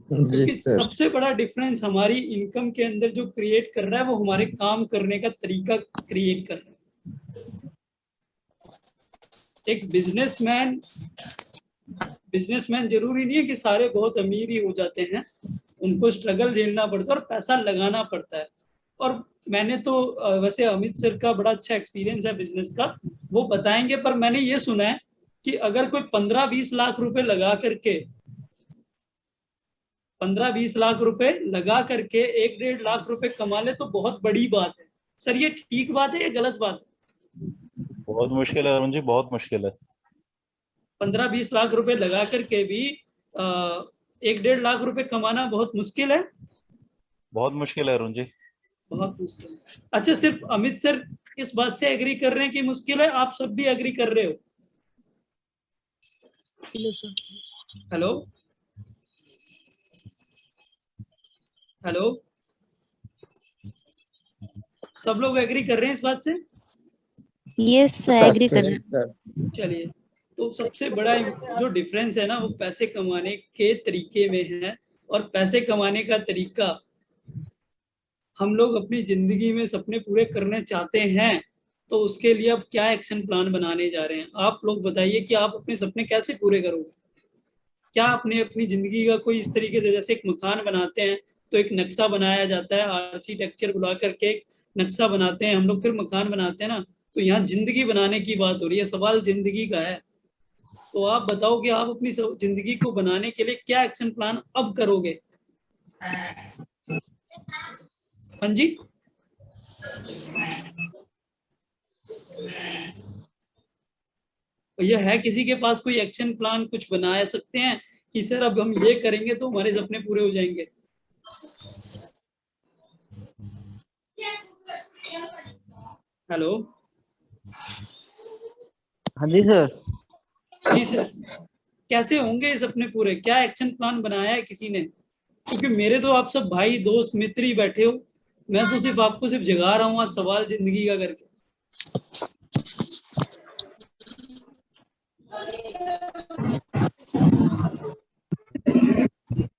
क्योंकि सबसे बड़ा डिफरेंस हमारी इनकम के अंदर जो क्रिएट कर रहा है, वो हमारे काम करने का तरीका क्रिएट कर रहा है। एक बिजनेसमैन जरूरी नहीं है कि सारे बहुत अमीर ही हो जाते हैं, उनको स्ट्रगल झेलना पड़ता है और पैसा लगाना पड़ता है। और मैंने तो वैसे अमित सर का बड़ा अच्छा एक्सपीरियंस है बिजनेस का, वो बताएंगे, पर मैंने ये सुना है कि अगर कोई 15-20 लाख रुपए लगा करके 15-20 लाख रुपए लगा करके 1-1.5 लाख रुपए कमा ले तो बहुत बड़ी बात है। सर ये ठीक बात है या गलत बात है? बहुत मुश्किल है अरुण जी, बहुत मुश्किल है। 15-20 लाख रुपए लगा करके भी 1-1.5 लाख रुपए कमाना बहुत मुश्किल है। बहुत मुश्किल है अरुण जी। बहुत मुश्किल है। अच्छा, सिर्फ अमित सर इस बात से एग्री कर रहे हैं कि मुश्किल है, आप सब भी एग्री कर रहे हो? हेलो हेलो, सब लोग एग्री कर रहे हैं इस बात से? यस एग्री कर रहे हैं। चलिए, तो सबसे बड़ा जो डिफरेंस है ना, वो पैसे कमाने के तरीके में है। और पैसे कमाने का तरीका, हम लोग अपनी जिंदगी में सपने पूरे करने चाहते हैं, तो उसके लिए अब क्या एक्शन प्लान बनाने जा रहे हैं? आप लोग बताइए कि आप अपने सपने कैसे पूरे करोगे? क्या आपने अपनी जिंदगी का कोई इस तरीके से, जैसे एक मकान बनाते हैं तो एक नक्शा बनाया जाता है, आर्किटेक्चर बुला करके एक नक्शा बनाते हैं हम लोग, फिर मकान बनाते हैं ना, तो यहाँ जिंदगी बनाने की बात हो रही है, सवाल जिंदगी का है। तो आप बताओ कि आप अपनी जिंदगी को बनाने के लिए क्या एक्शन प्लान अब करोगे? हाँ जी, यह है किसी के पास कोई एक्शन प्लान कुछ बना सकते हैं कि सर अब हम ये करेंगे तो हमारे सपने पूरे हो जाएंगे? हेलो, हाँ जी सर। जी सर, कैसे होंगे ये सपने पूरे? क्या एक्शन प्लान बनाया है किसी ने? क्योंकि मेरे तो आप सब भाई दोस्त मित्र ही बैठे हो, मैं तो सिर्फ आपको सिर्फ जगा रहा हूँ आज सवाल जिंदगी का करके।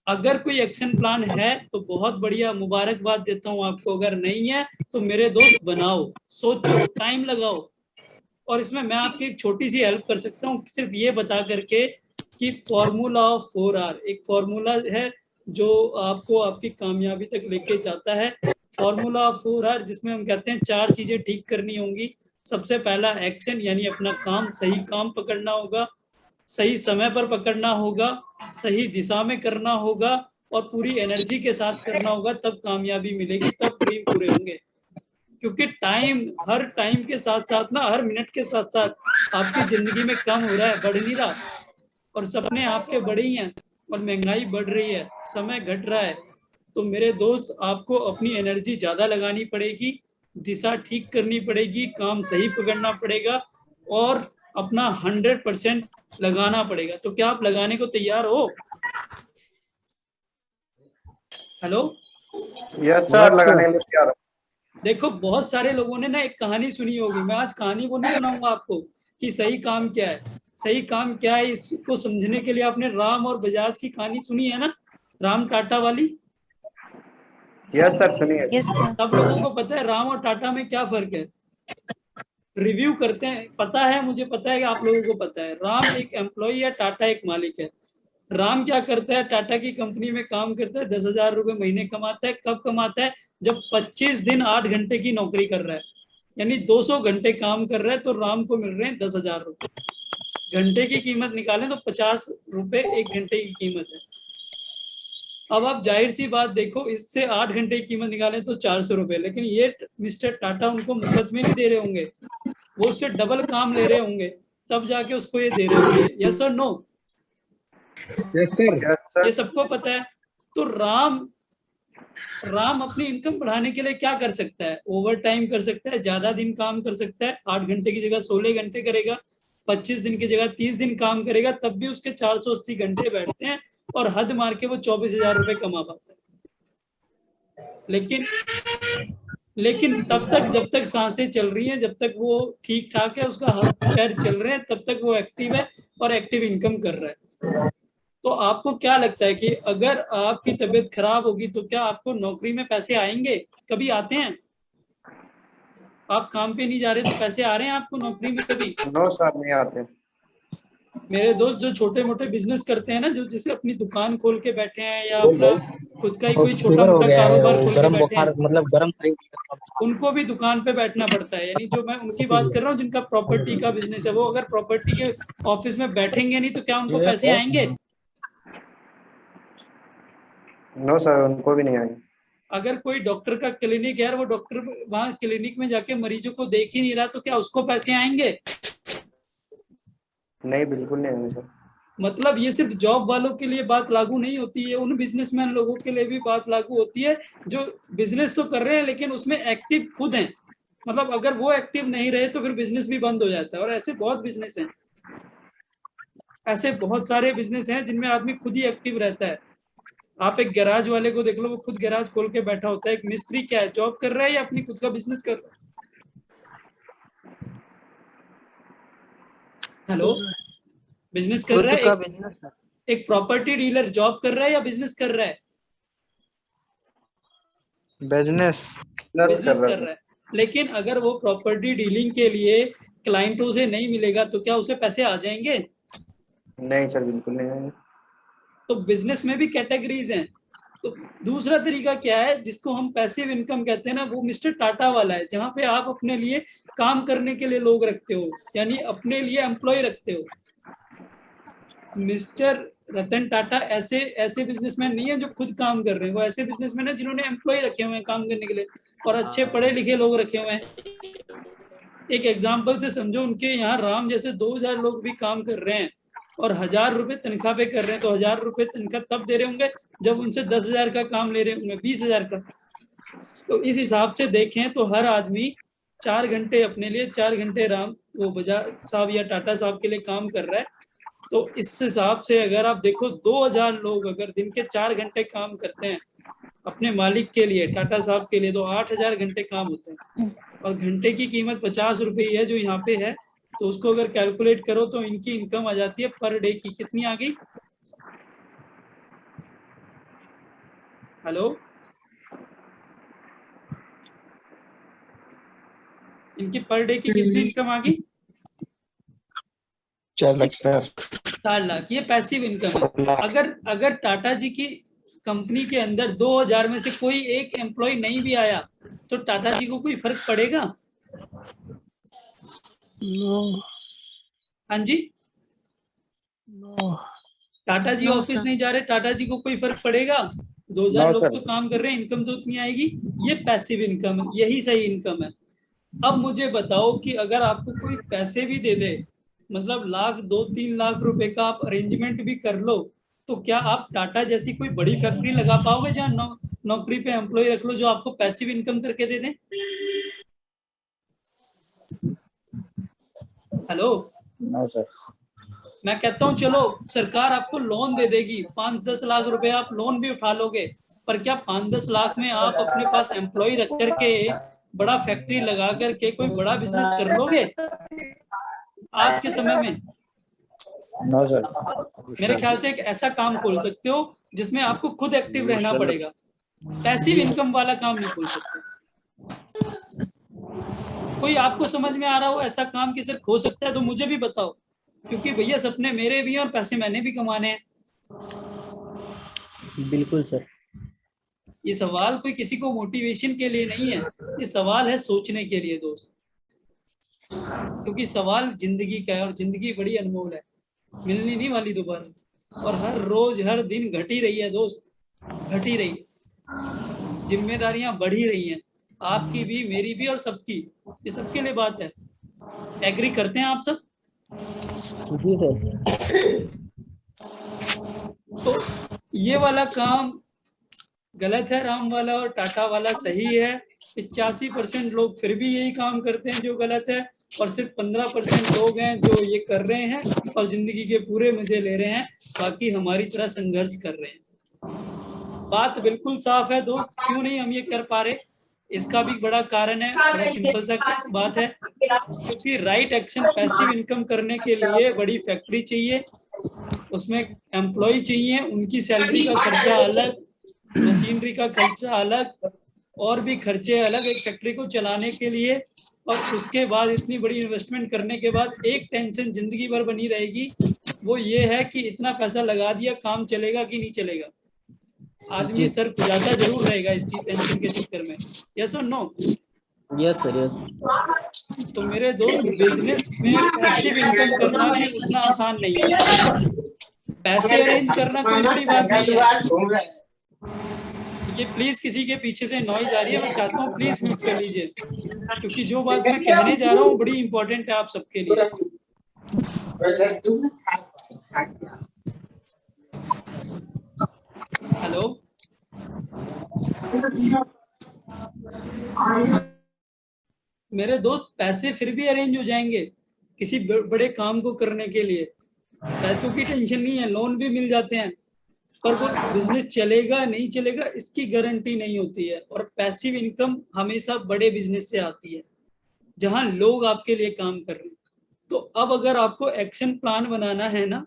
अगर कोई एक्शन प्लान है तो बहुत बढ़िया, मुबारकबाद देता हूँ आपको। अगर नहीं है तो मेरे दोस्त बनाओ, सोचो, टाइम लगाओ। और इसमें मैं आपकी एक छोटी सी हेल्प कर सकता हूँ, सिर्फ ये बता करके कि फॉर्मूला ऑफ 4R एक फॉर्मूला है जो आपको आपकी कामयाबी तक लेके जाता है। फॉर्मूला ऑफ 4R जिसमें हम कहते हैं 4 चीजें ठीक करनी होंगी। सबसे पहला एक्शन, यानी अपना काम, सही काम पकड़ना होगा, सही समय पर पकड़ना होगा, सही दिशा में करना होगा और पूरी एनर्जी के साथ करना होगा, तब कामयाबी मिलेगी, तब ड्रीम पूरे होंगे। क्योंकि टाइम, हर टाइम के साथ साथ ना, हर मिनट के साथ साथ आपकी जिंदगी में कम हो रहा है, बढ़ नहीं रहा। और सपने आपके बड़े ही हैं और महंगाई बढ़ रही है, समय घट रहा है। तो मेरे दोस्त, आपको अपनी एनर्जी ज्यादा लगानी पड़ेगी, दिशा ठीक करनी पड़ेगी, काम सही पकड़ना पड़ेगा और अपना 100% लगाना पड़ेगा। तो क्या आप लगाने को तैयार हो? हेलो, यस सर, लगाने के लिए तैयार हूं। देखो बहुत सारे लोगों ने ना एक कहानी सुनी होगी, मैं आज कहानी को नहीं सुनाऊंगा आपको कि सही काम क्या है। सही काम क्या है इसको समझने के लिए आपने राम और बजाज की कहानी सुनी है ना, राम टाटा वाली? यस सर, सुनिए। Yes sir. सब लोगों को पता है राम और टाटा में क्या फर्क है? रिव्यू करते हैं, पता है, मुझे पता है कि आप लोगों को पता है। राम एक एम्प्लॉय है, टाटा एक मालिक है। राम क्या करता है, टाटा की कंपनी में काम करता है, 10,000 रुपए महीने कमाता है। कब कमाता है? जब 25 दिन 8 घंटे की नौकरी कर रहा है, यानी 200 घंटे काम कर रहा है, तो राम को मिल रहे हैं 10,000 रुपए। घंटे की कीमत निकालें तो 50 रुपए एक घंटे की कीमत है। अब आप जाहिर सी बात देखो, इससे 8 घंटे की कीमत निकालें तो 400 रुपए। लेकिन ये मिस्टर टाटा उनको मुफ्त में नहीं दे रहे होंगे, वो उससे डबल काम ले रहे होंगे, तब जाके उसको ये दे रहे होंगे। यस और नो? ये सबको पता है। तो राम अपनी इनकम बढ़ाने के लिए क्या कर सकता है? ओवर टाइम कर सकता है, ज्यादा दिन काम कर सकता है, 8 घंटे की जगह 16 घंटे करेगा, 25 दिन की जगह 30 दिन काम करेगा, तब भी उसके 480 घंटे बैठते हैं और हद मार के वो 24,000 रुपए कमा पाता है। लेकिन तब तक, जब तक सांसें चल रही हैं, जब तक वो ठीक ठाक है, उसका हाथ पैर चल रहे हैं, तब तक वो एक्टिव है और एक्टिव इनकम कर रहा है। तो आपको क्या लगता है कि अगर आपकी तबीयत खराब होगी तो क्या आपको नौकरी में पैसे आएंगे? कभी आते हैं? आप काम पे नहीं जा रहे तो पैसे आ रहे हैं आपको नौकरी में कभी? नो सर, नहीं आते। मेरे दोस्त जो छोटे मोटे बिजनेस करते हैं ना, जो जैसे अपनी दुकान खोल के बैठे हैं या अपना खुद का ही कोई छोटा मोटा कारोबार खोल के बैठे हैं, मतलब गरम उनको भी दुकान पे बैठना पड़ता है। यानी जो मैं उनकी बात कर रहा हूँ जिनका प्रॉपर्टी का बिजनेस है, वो अगर प्रॉपर्टी के ऑफिस में बैठेंगे नहीं तो क्या उनको पैसे आएंगे? नो सर, उनको भी नहीं आएंगे। अगर कोई डॉक्टर का क्लिनिक है और वो डॉक्टर वहां क्लिनिक में जाके मरीजों को देख ही नहीं रहा तो क्या उसको पैसे आएंगे? नहीं, बिल्कुल नहीं आएंगे सर। मतलब ये सिर्फ जॉब वालों के लिए बात लागू नहीं होती है, उन बिजनेसमैन लोगों के लिए भी बात लागू होती है जो बिजनेस तो कर रहे हैं लेकिन उसमें एक्टिव खुद हैं। मतलब अगर वो एक्टिव नहीं रहे तो फिर बिजनेस भी बंद हो जाता है। और ऐसे बहुत बिजनेस हैं, ऐसे बहुत सारे बिजनेस हैं जिनमें आदमी खुद ही एक्टिव रहता है। आप एक गैराज वाले को देख लो, वो खुद गैराज खोल के बैठा होता है। एक मिस्त्री क्या है, जॉब कर रहा है या अपनी खुद का बिजनेस कर रहा है? हेलो, बिजनेस कर रहा है? एक प्रॉपर्टी डीलर जॉब कर रहा है या बिजनेस कर रहा है? बिजनेस कर रहा है। लेकिन अगर वो प्रॉपर्टी डीलिंग के लिए क्लाइंटों से नहीं मिलेगा तो क्या उसे पैसे आ जाएंगे? नहीं सर, बिल्कुल नहीं आएंगे। तो बिजनेस में भी कैटेगरीज हैं। तो दूसरा तरीका क्या है जिसको हम पैसिव इनकम कहते हैं ना, वो मिस्टर टाटा वाला है, जहां पे आप अपने लिए काम करने के लिए लोग रखते हो, यानी अपने लिए एम्प्लॉय रखते हो। मिस्टर रतन टाटा ऐसे बिजनेसमैन नहीं है जो खुद काम कर रहे हैं, वो ऐसे बिजनेसमैन है जिन्होंने एम्प्लॉय रखे हुए हैं काम करने के लिए और अच्छे पढ़े लिखे लोग रखे हुए हैं। एक एग्जाम्पल से समझो, उनके यहाँ राम जैसे 2,000 लोग भी काम कर रहे हैं और 1,000 रुपए तनख्वाह पे कर रहे हैं। तो 1,000 रुपए तनख्वाह तब दे रहे होंगे जब उनसे 10,000 का काम ले रहे होंगे, 20,000 का। तो इस हिसाब से देखें तो हर आदमी 4 घंटे अपने लिए, 4 घंटे राम वो बजाज साहब या टाटा साहब के लिए काम कर रहा है। तो इस हिसाब से अगर आप देखो 2000 लोग अगर दिन के 4 घंटे काम करते हैं अपने मालिक के लिए, टाटा साहब के लिए, तो 8000 घंटे काम होते हैं और घंटे की कीमत 50 रुपये है जो यहाँ पे है। तो उसको अगर कैलकुलेट करो तो इनकी इनकम आ जाती है पर डे की, कितनी आ गई? हेलो, इनकी पर डे की कितनी इनकम आ गई? 4 लाख सर। 4 लाख। ये पैसिव इनकम है। अगर टाटा जी की कंपनी के अंदर 2000 में से कोई एक एम्प्लॉय नहीं भी आया तो टाटा जी को कोई फर्क पड़ेगा? हाँ जी, टाटा जी ऑफिस नहीं जा रहे, टाटा जी को कोई फर्क पड़ेगा? 2000 लोग तो काम कर रहे हैं, इनकम तो उतनी आएगी। ये पैसिव इनकम है, यही सही इनकम है। अब मुझे बताओ कि अगर आपको कोई पैसे भी दे दे, मतलब 1 2-3 लाख रुपए का आप अरेंजमेंट भी कर लो, तो क्या आप टाटा जैसी कोई बड़ी फैक्ट्री लगा पाओगे जहाँ नौकरी पे एम्प्लॉय रख लो जो आपको पैसिव इनकम करके दे दें? Hello, sir. मैं कहता हूँ चलो सरकार आपको लोन दे देगी, 5-10 लाख रुपए आप लोन भी उठा लोगे, पर क्या 5-10 लाख में आप अपने पास एम्प्लॉय रख करके बड़ा फैक्ट्री लगा करके कोई बड़ा बिजनेस कर लोगे आज के समय में? No sir. मेरे ख्याल से एक ऐसा काम खोल सकते हो जिसमें आपको खुद एक्टिव रहना पड़ेगा, पैसिव इनकम वाला काम नहीं खोल सकते। कोई आपको समझ में आ रहा हो ऐसा काम कि सर हो सकता है तो मुझे भी बताओ, क्योंकि भैया सपने मेरे भी हैं और पैसे मैंने भी कमाने हैं। बिल्कुल सर। ये सवाल कोई किसी को मोटिवेशन के लिए नहीं है, ये सवाल है सोचने के लिए दोस्त, क्योंकि सवाल जिंदगी का है और जिंदगी बड़ी अनमोल है, मिलनी नहीं वाली दोबारा, और हर रोज हर दिन घट ही रही है दोस्त, घट ही रही है। जिम्मेदारियां बढ़ ही रही हैं, आपकी भी, मेरी भी और सबकी। ये सबके लिए बात है। एग्री करते हैं आप सब? जी सर। तो ये वाला काम गलत है, राम वाला और टाटा वाला सही है। 85% लोग फिर भी यही काम करते हैं जो गलत है, और सिर्फ 15% लोग हैं जो ये कर रहे हैं और जिंदगी के पूरे मजे ले रहे हैं, बाकी हमारी तरह संघर्ष कर रहे हैं। बात बिल्कुल साफ है दोस्त, क्यों नहीं हम ये कर पा रहे? इसका भी बड़ा कारण है, बड़ा सिंपल सा बात है, क्योंकि राइट एक्शन पैसिव इनकम करने के लिए बड़ी फैक्ट्री चाहिए, उसमें एम्प्लॉय चाहिए, उनकी सैलरी का खर्चा अलग, मशीनरी का खर्चा अलग, और भी खर्चे अलग एक फैक्ट्री को चलाने के लिए। और उसके बाद इतनी बड़ी इन्वेस्टमेंट करने के बाद एक टेंशन जिंदगी भर बनी रहेगी, वो ये है कि इतना पैसा लगा दिया, काम चलेगा कि नहीं चलेगा। आदमी सर खुजाता जरूर रहेगा इस चीज टेंशन के चक्कर में। यस और नो? Yes sir. तो मेरे दोस्त, बिजनेस में पैसिव इनकम करना भी उतना आसान नहीं है। पैसे अरेंज करना कोई बड़ी बात नहीं है। ये प्लीज किसी के पीछे से नॉइज आ रही है, मैं चाहता हूँ प्लीज म्यूट कर लीजिए, क्योंकि जो बात मैं कहने जा रहा हूँ बड़ी इंपॉर्टेंट है आप सबके लिए। हेलो, मेरे दोस्त, पैसे फिर भी अरेंज हो जाएंगे किसी बड़े काम को करने के लिए, पैसों की टेंशन नहीं है, लोन भी मिल जाते हैं, पर वो बिजनेस चलेगा नहीं चलेगा इसकी गारंटी नहीं होती है। और पैसिव इनकम हमेशा बड़े बिजनेस से आती है जहां लोग आपके लिए काम कर रहे हैं। तो अब अगर आपको एक्शन प्लान बनाना है ना,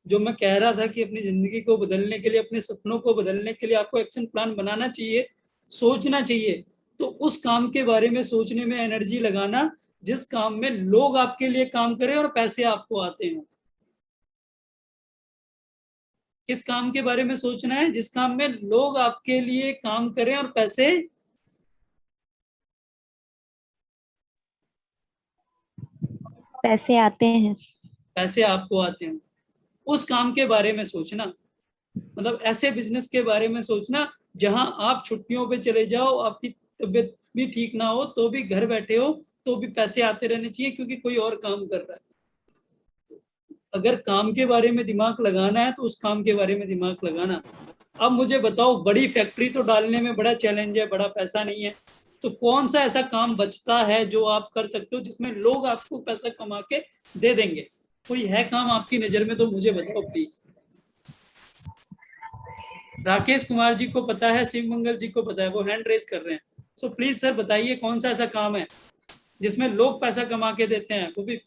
जो मैं कह रहा था कि अपनी जिंदगी को बदलने के लिए, अपने सपनों को बदलने के लिए आपको एक्शन प्लान बनाना चाहिए, सोचना चाहिए, तो उस काम के बारे में सोचने में एनर्जी लगाना जिस काम में लोग आपके लिए काम करें और पैसे आपको आते हैं। किस काम के बारे में सोचना है? जिस काम में लोग आपके लिए काम करें और पैसे आते हैं, पैसे आपको आते हैं, उस काम के बारे में सोचना। मतलब ऐसे बिजनेस के बारे में सोचना जहां आप छुट्टियों पे चले जाओ, आपकी तबीयत भी ठीक ना हो तो भी घर बैठे हो तो भी पैसे आते रहने चाहिए, क्योंकि कोई और काम कर रहा है। अगर काम के बारे में दिमाग लगाना है तो उस काम के बारे में दिमाग लगाना। अब मुझे बताओ, बड़ी फैक्ट्री तो डालने में बड़ा चैलेंज है, बड़ा पैसा नहीं है, तो कौन सा ऐसा काम बचता है जो आप कर सकते हो जिसमें लोग आपको पैसा कमा के दे देंगे? कोई है काम आपकी नजर में तो मुझे बताओ प्लीज। राकेश कुमार जी को पता है, शिव मंगल जी को पता है, वो हैंड रेज कर रहे हैं। सो प्लीज सर बताइए कौन सा ऐसा काम है जिसमें लोग पैसा कमा के देते हैं, वो भी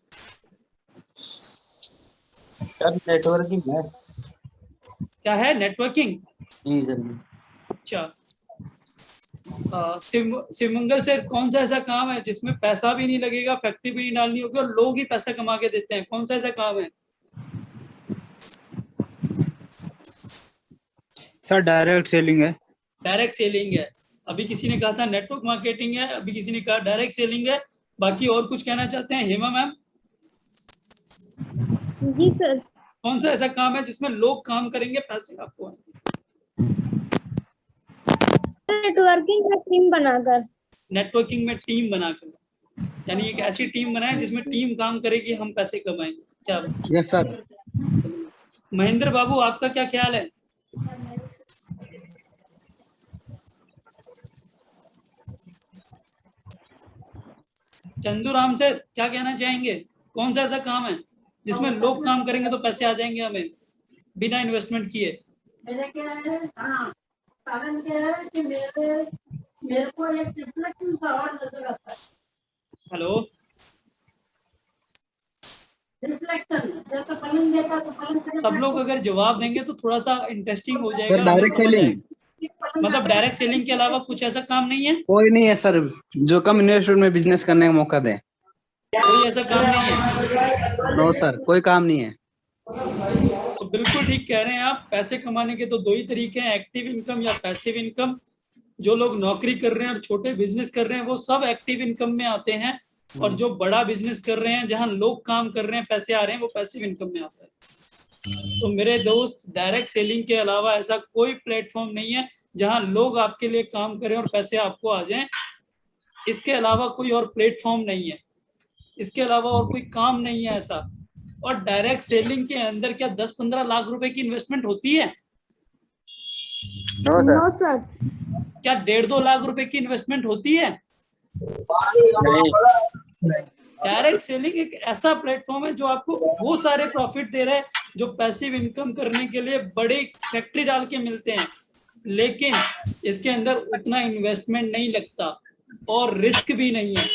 नेटवर्किंग है। क्या है? नेटवर्किंग। जी सर। अच्छा, शिवमंगल सर कौन सा ऐसा काम है जिसमें पैसा भी नहीं लगेगा, फैक्ट्री भी नहीं डालनी होगी और लोग ही पैसा कमा के देते हैं? कौन सा ऐसा काम है? सर डायरेक्ट सेलिंग है। डायरेक्ट सेलिंग है। अभी किसी ने कहा था नेटवर्क मार्केटिंग है, अभी किसी ने कहा डायरेक्ट सेलिंग है। बाकी और कुछ कहना चाहते हैं? हेमा मैम, जी सर। कौन सा ऐसा काम है जिसमें लोग काम करेंगे, पैसे आपको आएंगे? नेटवर्किंग में टीम बनाकर। नेटवर्किंग में टीम बनाकर, यानी एक ऐसी टीम बनाए जिसमें टीम काम करेगी, हम पैसे कमाएंगे। क्या यस सर। महेंद्र बाबू, आपका क्या ख्याल है? चंदू राम सर क्या कहना चाहेंगे? कौन सा ऐसा काम है जिसमें लोग काम करेंगे तो पैसे आ जाएंगे हमें बिना इन्वेस्टमेंट किए? मेरा क्या है, हाँ, कारण क्या है कि मेरे को एक रिफ्लेक्शन सा और नजर आता है। हेलो, रिफ्लेक्शन जैसा पलंग देखा तो पलंग सब लोग अगर जवाब देंगे तो थोड़ा सा इंटरेस्टिंग हो सर जाएगा। डायरेक्ट समझ सेलिंग। आएगा। मतलब डायरेक्ट सेलिंग के अलावा कुछ ऐसा काम नहीं है? कोई नहीं है सर जो कम इन्वेस्टमेंट में बिजनेस करने का मौका दे। कोई ऐसा काम नहीं है? नो सर, कोई काम नहीं है। तो बिल्कुल ठीक कह रहे हैं आप। पैसे कमाने के तो दो ही तरीके हैं, एक्टिव इनकम या पैसिव इनकम। जो लोग नौकरी कर रहे हैं और छोटे बिजनेस कर रहे हैं वो सब एक्टिव इनकम में आते हैं, और जो बड़ा बिजनेस कर रहे हैं जहां लोग काम कर रहे हैं, पैसे आ रहे हैं, वो पैसिव इनकम में आता है। तो मेरे दोस्त, डायरेक्ट सेलिंग के अलावा ऐसा कोई प्लेटफॉर्म नहीं है जहां लोग आपके लिए काम करें और पैसे आपको आ जाएं। इसके अलावा कोई और प्लेटफॉर्म नहीं है, इसके अलावा और कोई काम नहीं है ऐसा। और डायरेक्ट सेलिंग के अंदर क्या 10-15 लाख रुपए की इन्वेस्टमेंट होती है? No sir. क्या 1.5-2 लाख रुपए की इन्वेस्टमेंट होती है? डायरेक्ट सेलिंग एक ऐसा प्लेटफॉर्म है जो आपको वो सारे प्रॉफिट दे रहा है जो पैसिव इनकम करने के लिए बड़े फैक्ट्री डाल के मिलते हैं, लेकिन इसके अंदर उतना इन्वेस्टमेंट नहीं लगता और रिस्क भी नहीं है।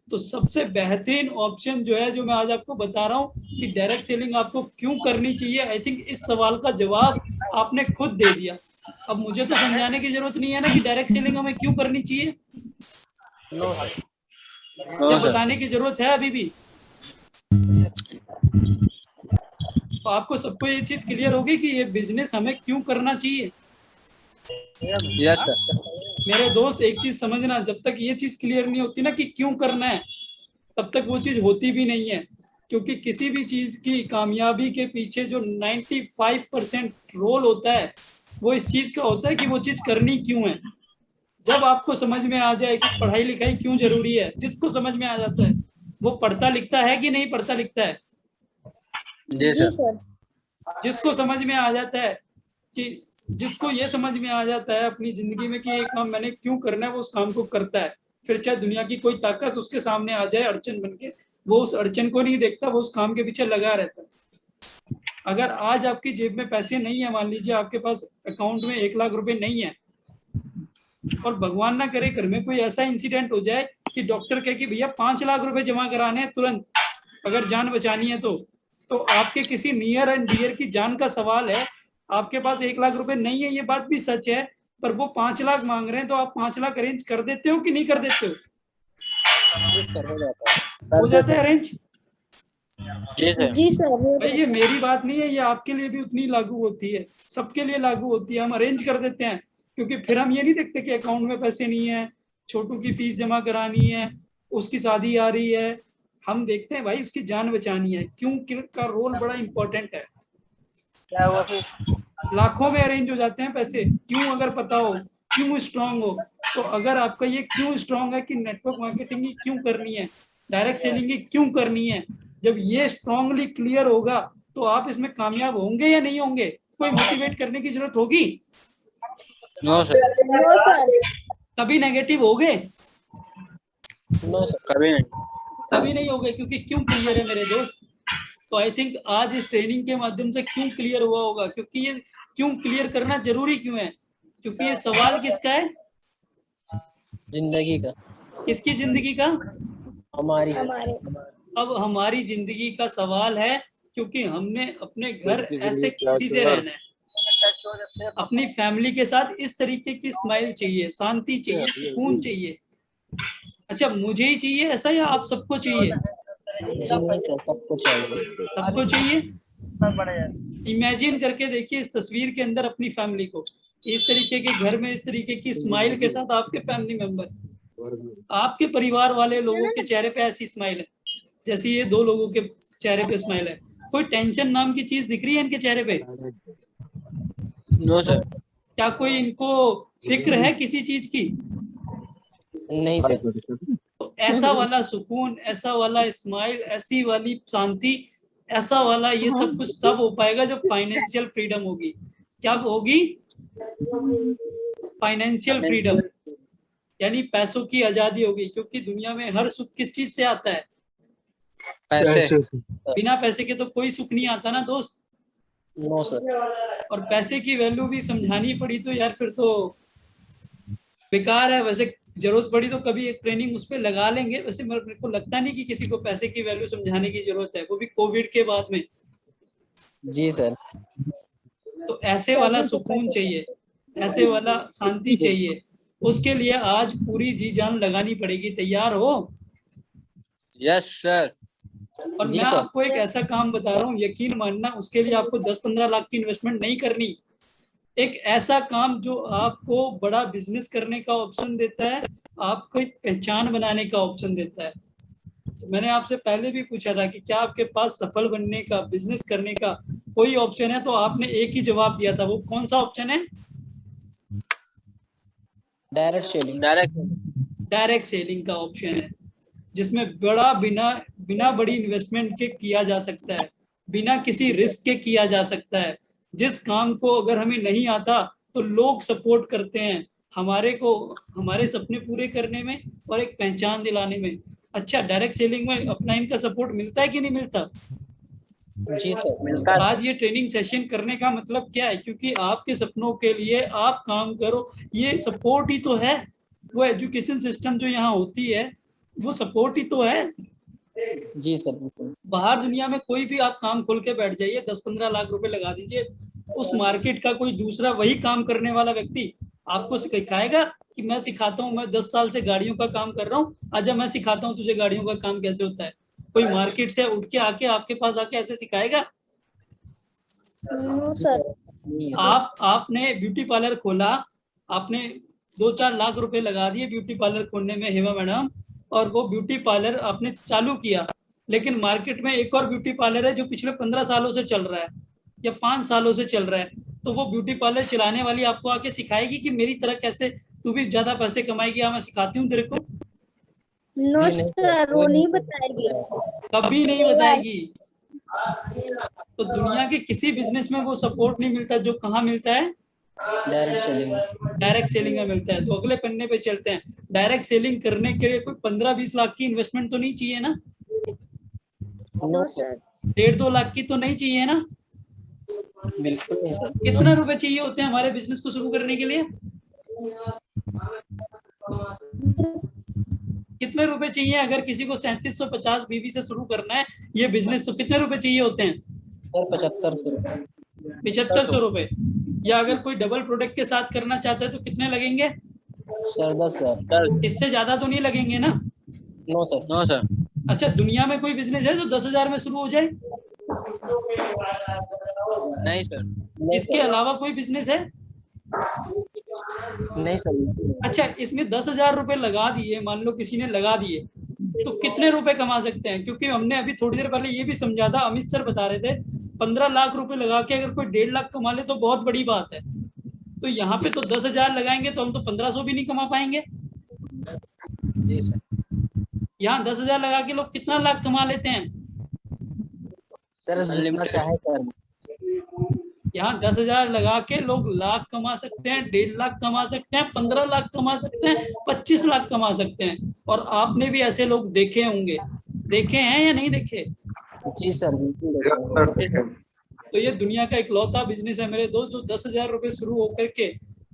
तो सबसे बेहतरीन ऑप्शन जो है, जो मैं आज आपको बता रहा हूँ कि डायरेक्ट सेलिंग आपको क्यों करनी चाहिए, आई थिंक इस सवाल का जवाब आपने खुद दे दिया। अब मुझे तो समझाने की जरूरत नहीं है ना कि डायरेक्ट सेलिंग हमें क्यों करनी चाहिए। ये बताने की जरूरत है अभी भी? तो आपको सबको ये चीज क्लियर होगी कि ये बिजनेस हमें क्यों करना चाहिए। Yes sir. मेरे दोस्त एक चीज समझना, जब तक ये चीज क्लियर नहीं होती ना कि क्यों करना है, तब तक वो चीज होती भी नहीं है। क्योंकि किसी भी चीज की कामयाबी के पीछे जो 95% रोल होता है वो इस चीज का होता है कि वो चीज करनी क्यों है। जब आपको समझ में आ जाए कि पढ़ाई लिखाई क्यों जरूरी है, जिसको समझ में आ जाता है वो पढ़ता लिखता है कि नहीं पढ़ता लिखता है? जी सर। जिसको समझ में आ जाता है कि जिसको ये समझ में आ जाता है अपनी जिंदगी में कि ये काम मैंने क्यों करना है, वो उस काम को करता है। फिर चाहे दुनिया की कोई ताकत उसके सामने आ जाए अड़चन बन के, वो उस अड़चन को नहीं देखता, वो उस काम के पीछे लगा रहता है। अगर आज आपकी जेब में पैसे नहीं है, मान लीजिए आपके पास अकाउंट में 1 लाख रुपए नहीं है, और भगवान ना करे घर में कोई ऐसा इंसिडेंट हो जाए कि डॉक्टर कहे कि भैया 5 लाख रुपए जमा कराने हैं तुरंत अगर जान बचानी है, तो आपके किसी नियर एंड डियर की जान का सवाल है। आपके पास 1 लाख रुपए नहीं है, ये बात भी सच है, पर वो 5 लाख मांग रहे हैं, तो आप 5 लाख अरेंज कर देते हो कि नहीं कर देते हो? हो जाता है अरेंज? जी सर। भाई ये मेरी बात नहीं है, ये आपके लिए भी उतनी लागू होती है, सबके लिए लागू होती है। हम अरेंज कर देते हैं क्योंकि फिर हम ये नहीं देखते कि अकाउंट में पैसे नहीं है, छोटू की फीस जमा करानी है, उसकी शादी आ रही है। हम देखते हैं भाई उसकी जान बचानी है, क्यों का रोल बड़ा इंपॉर्टेंट है। क्या हुआ फिर? लाखों में अरेंज हो जाते हैं पैसे, क्यों अगर पता हो, क्यों स्ट्रांग हो। तो अगर आपका ये क्यों स्ट्रांग है कि नेटवर्क मार्केटिंग ही क्यों करनी है, डायरेक्ट सेलिंग ही क्यों करनी है, जब ये स्ट्रांगली क्लियर होगा तो आप इसमें कामयाब होंगे या नहीं होंगे? कोई मोटिवेट करने की जरूरत होगी? No sir. No sir. कभी नेगेटिव हो गए? नो सर, कभी नहीं। कभी नहीं हो गए, क्योंकि क्यों क्लियर है मेरे दोस्त। तो आई थिंक आज इस ट्रेनिंग के माध्यम से क्यों क्लियर हुआ होगा, क्योंकि ये क्यों क्लियर करना जरूरी क्यों है, क्योंकि ये सवाल किसका है, जिंदगी का, किसकी जिंदगी का, हमारी। अब हमारी जिंदगी का सवाल है, क्योंकि हमने अपने घर ऐसे खुशी से रहना है, अपनी फैमिली के साथ इस तरीके की स्माइल चाहिए, शांति चाहिए, सुकून चाहिए। अच्छा मुझे ही चाहिए ऐसा या आप सबको चाहिए? सबको चाहिए। सबको चाहिए। इमेजिन करके देखिए इस तस्वीर के अंदर अपनी फैमिली को, इस तरीके के घर में इस तरीके की स्माइल के साथ आपके फैमिली मेंबर, आपके परिवार वाले लोगों के चेहरे पे ऐसी स्माइल है जैसे ये दो लोगों के चेहरे पे स्माइल है। कोई टेंशन नाम की चीज दिख रही है इनके चेहरे पे? No sir. क्या कोई इनको फिक्र है किसी चीज की? नहीं सर। तो ऐसा वाला सुकून, ऐसा वाला स्माइल, ऐसी वाली शांति, ऐसा वाला ये सब कुछ तब हो पाएगा जब फाइनेंशियल फ्रीडम होगी। क्या होगी? फाइनेंशियल फ्रीडम, यानी पैसों की आजादी होगी। क्योंकि दुनिया में हर सुख किस चीज से आता है? पैसे। बिना पैसे के तो कोई सुख नहीं आता ना दोस्त। No sir. और पैसे की वैल्यू भी समझानी पड़ी तो यार फिर तो बेकार है। वैसे जरूरत पड़ी तो कभी एक ट्रेनिंग उस पर लगा लेंगे। वैसे मेरे को लगता नहीं कि किसी को पैसे की वैल्यू समझाने की जरूरत है, वो भी कोविड के बाद में। जी सर। तो ऐसे वाला सुकून चाहिए, ऐसे वाला शांति चाहिए, उसके लिए आज पूरी जी जान लगानी पड़ेगी। तैयार हो? Yes sir. और मैं आपको एक ऐसा काम बता रहा हूँ, यकीन मानना, उसके लिए आपको 10-15 लाख की इन्वेस्टमेंट नहीं करनी। एक ऐसा काम जो आपको बड़ा बिजनेस करने का ऑप्शन देता है, आपको एक पहचान बनाने का ऑप्शन देता है। मैंने आपसे पहले भी पूछा था कि क्या आपके पास सफल बनने का, बिजनेस करने का कोई ऑप्शन है, तो आपने एक ही जवाब दिया था। वो कौन सा ऑप्शन है? Direct selling. डायरेक्ट सेलिंग का ऑप्शन है, जिसमें बड़ा बिना बड़ी इन्वेस्टमेंट के किया जा सकता है, बिना किसी रिस्क के किया जा सकता है। जिस काम को अगर हमें नहीं आता तो लोग सपोर्ट करते हैं हमारे सपने पूरे करने में और एक पहचान दिलाने में। अच्छा, डायरेक्ट सेलिंग में अपलाइन का सपोर्ट मिलता है कि नहीं मिलता? जी सर मिलता है। आज ये ट्रेनिंग सेशन करने का मतलब क्या है? क्योंकि आपके सपनों के लिए आप काम करो, ये सपोर्ट ही तो है। वो एजुकेशन सिस्टम जो यहाँ होती है वो सपोर्ट ही तो है। जी सर। बाहर दुनिया में कोई भी आप काम खोल के बैठ जाइए, 10-15 लाख रुपए लगा दीजिए, उस मार्केट का कोई दूसरा वही काम करने वाला व्यक्ति आपको सिखाएगा कि मैं सिखाता हूँ, मैं 10 साल से गाड़ियों का काम कर रहा हूँ, आजा मैं सिखाता हूँ तुझे गाड़ियों का काम कैसे होता है। कोई मार्केट से उठ के आके आपके पास आके ऐसे सिखाएगा? सर। आपने ब्यूटी पार्लर खोला, आपने 2-4 लाख रुपए लगा दिए ब्यूटी पार्लर खोलने में हेमा मैडम, और वो ब्यूटी पार्लर आपने चालू किया, लेकिन मार्केट में एक और ब्यूटी पार्लर है जो पिछले 15 सालों से चल रहा है या 5 सालों से चल रहा है, तो वो ब्यूटी पार्लर चलाने वाली आपको आके सिखाएगी कि मेरी तरह कैसे तू भी ज्यादा पैसे कमाएगी, मैं सिखाती हूँ तेरे को? नो सर, वो नहीं बताएगी, कभी नहीं बताएगी। तो दुनिया के किसी बिजनेस में वो सपोर्ट नहीं मिलता जो कहाँ मिलता है? Direct selling. डायरेक्ट सेलिंग में मिलता है। तो अगले पन्ने पे चलते हैं। डायरेक्ट सेलिंग करने के लिए कोई 15-20 लाख की इन्वेस्टमेंट तो नहीं चाहिए ना? No sir. 1.5-2 लाख की तो नहीं चाहिए ना? बिल्कुल नहीं सर। कितना रुपए चाहिए होते हैं हमारे बिजनेस को शुरू करने के लिए? कितने रुपए चाहिए? अगर किसी को 3750 बीबी से शुरू करना है ये बिजनेस, तो कितने रुपए चाहिए होते हैं? सर 7500। 7500 रुपए। या अगर कोई डबल प्रोडक्ट के साथ करना चाहता है तो कितने लगेंगे? सर 10,000। इससे ज्यादा तो नहीं लगेंगे ना? No sir. No sir. अच्छा, दुनिया में कोई बिजनेस है जो 10,000 में शुरू हो जाए? नहीं सर। इसके अलावा कोई बिजनेस है? नहीं सर। अच्छा, इसमें 10,000 रुपए लगा दिए, मान लो किसी ने लगा दिए, तो कितने रुपए कमा सकते हैं? क्योंकि हमने अभी थोड़ी देर पहले ये भी समझा था, अमित सर बता रहे थे 15 लाख रुपए लगा के अगर कोई 1.5 लाख कमा ले तो बहुत बड़ी बात है। तो यहाँ पे तो 10,000 लगाएंगे तो हम तो 1500 भी नहीं कमा पाएंगे। जी सर। यहाँ 10,000 लगा के लोग कितना लाख कमा लेते हैं? सर जितना चाहे कर। यहाँ 10,000 लगा के लोग लाख कमा सकते हैं, 1.5 लाख कमा सकते हैं, 15 लाख कमा सकते हैं, 25 लाख कमा सकते हैं। और आपने भी ऐसे लोग देखे होंगे, देखे हैं या नहीं देखे? जी सर बिल्कुल सर ठीक है। तो ये दुनिया का इकलौता बिजनेस है मेरे दोस्त जो 10,000 रुपए शुरू होकर के